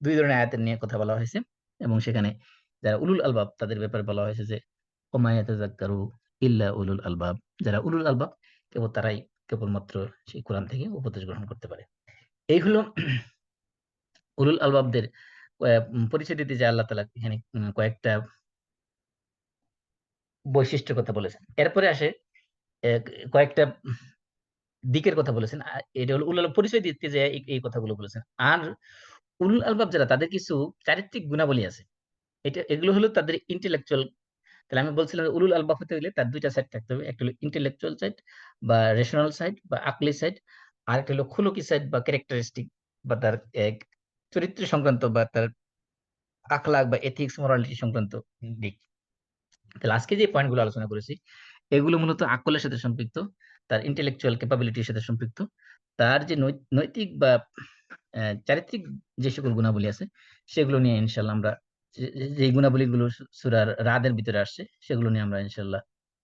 দুই ধরনের আয়াতের নিয়ে কথা বলা হয়েছে। এবং সেখানে যারা উলুল আলবাব তাদের ব্যাপারে বলা হয়েছে যে ওমা ইয়াতাযাক্কারু ইল্লা উলুল আলবাব, যারা উলুল আলবাব তারাই কেবলমাত্র সেই কোরআন থেকে উপদেশ গ্রহণ করতে পারে। এই হলো উলুল আলবাবদের পরিচয় দিতে, যে আল্লাহ তাআলা এখানে কয়েকটা বৈশিষ্ট্যের কথা বলেছেন। এরপরে আসে আহ, কয়েকটা দিকের কথা বলেছেন। এটা হলো উলুল আলবাব পরিচয় দিতে যে এই কথাগুলো বলেছেন। আর উলুল আলবাব যারা, তাদের কিছু চারিত্রিক গুণাবলী আছে। এগুলো হলো তাদের ইন্টেলেকচুয়াল। তাহলে আমি বলছিলাম যে উলুল আলবাব হতে গেলে তার দুইটা সাইড থাকতে হবে। একটা হলো ইন্টেলেকচুয়াল সাইড বা রেশনাল সাইড বা আকলি সাইড, আর একটা হলো খুলুকি সাইড বা ক্যারেক্টারিস্টিক বা তার এক চরিত্র সংক্রান্ত বা তার আখলাক বা এথিক্স মোরালিটি সংক্রান্ত দিক। তাহলে আজকে যে পয়েন্টগুলো আলোচনা করেছি, এগুলো মূলত আকলের সাথে সম্পৃক্ত, তার ইন্টেলেকচুয়াল ক্যাপাবিলিটির সাথে সম্পৃক্ত। তার যে নৈতিক বা চারিত্রিক যে সকল গুণাবলী আছে, সেগুলো নিয়ে ইনশাল্লাহ আমরা, যে গুণাবলীগুলো সূরা রাদের ভিতরে আসছে, সেগুলো নিয়ে আমরা ইনশাল্লাহ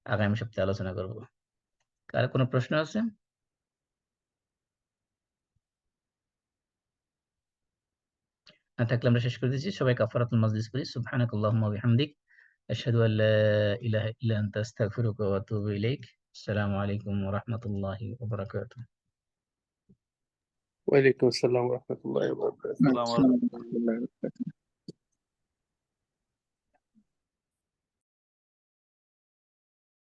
আগামী সপ্তাহে আলোচনা করব। কার কোনো প্রশ্ন আছে? না থাকলে আমরা শেষ করে দিচ্ছি। সবাই কাফারাতুল মাজলিস করি। সুবহানাকাল্লাহুম্মা ওয়া বিহামদিক, আশহাদু আল্লা ইলাহা ইল্লা আনতা আস্তাগফিরুকা ওয়া আতুবু ইলাইক। আসসালামু আলাইকুম ওয়া রাহমাতুল্লাহি ওয়া বারাকাতুহু। ওয়ালাইকুম আসসালাম রহমতুল্লাহ। আসসালামু আলাইকুম।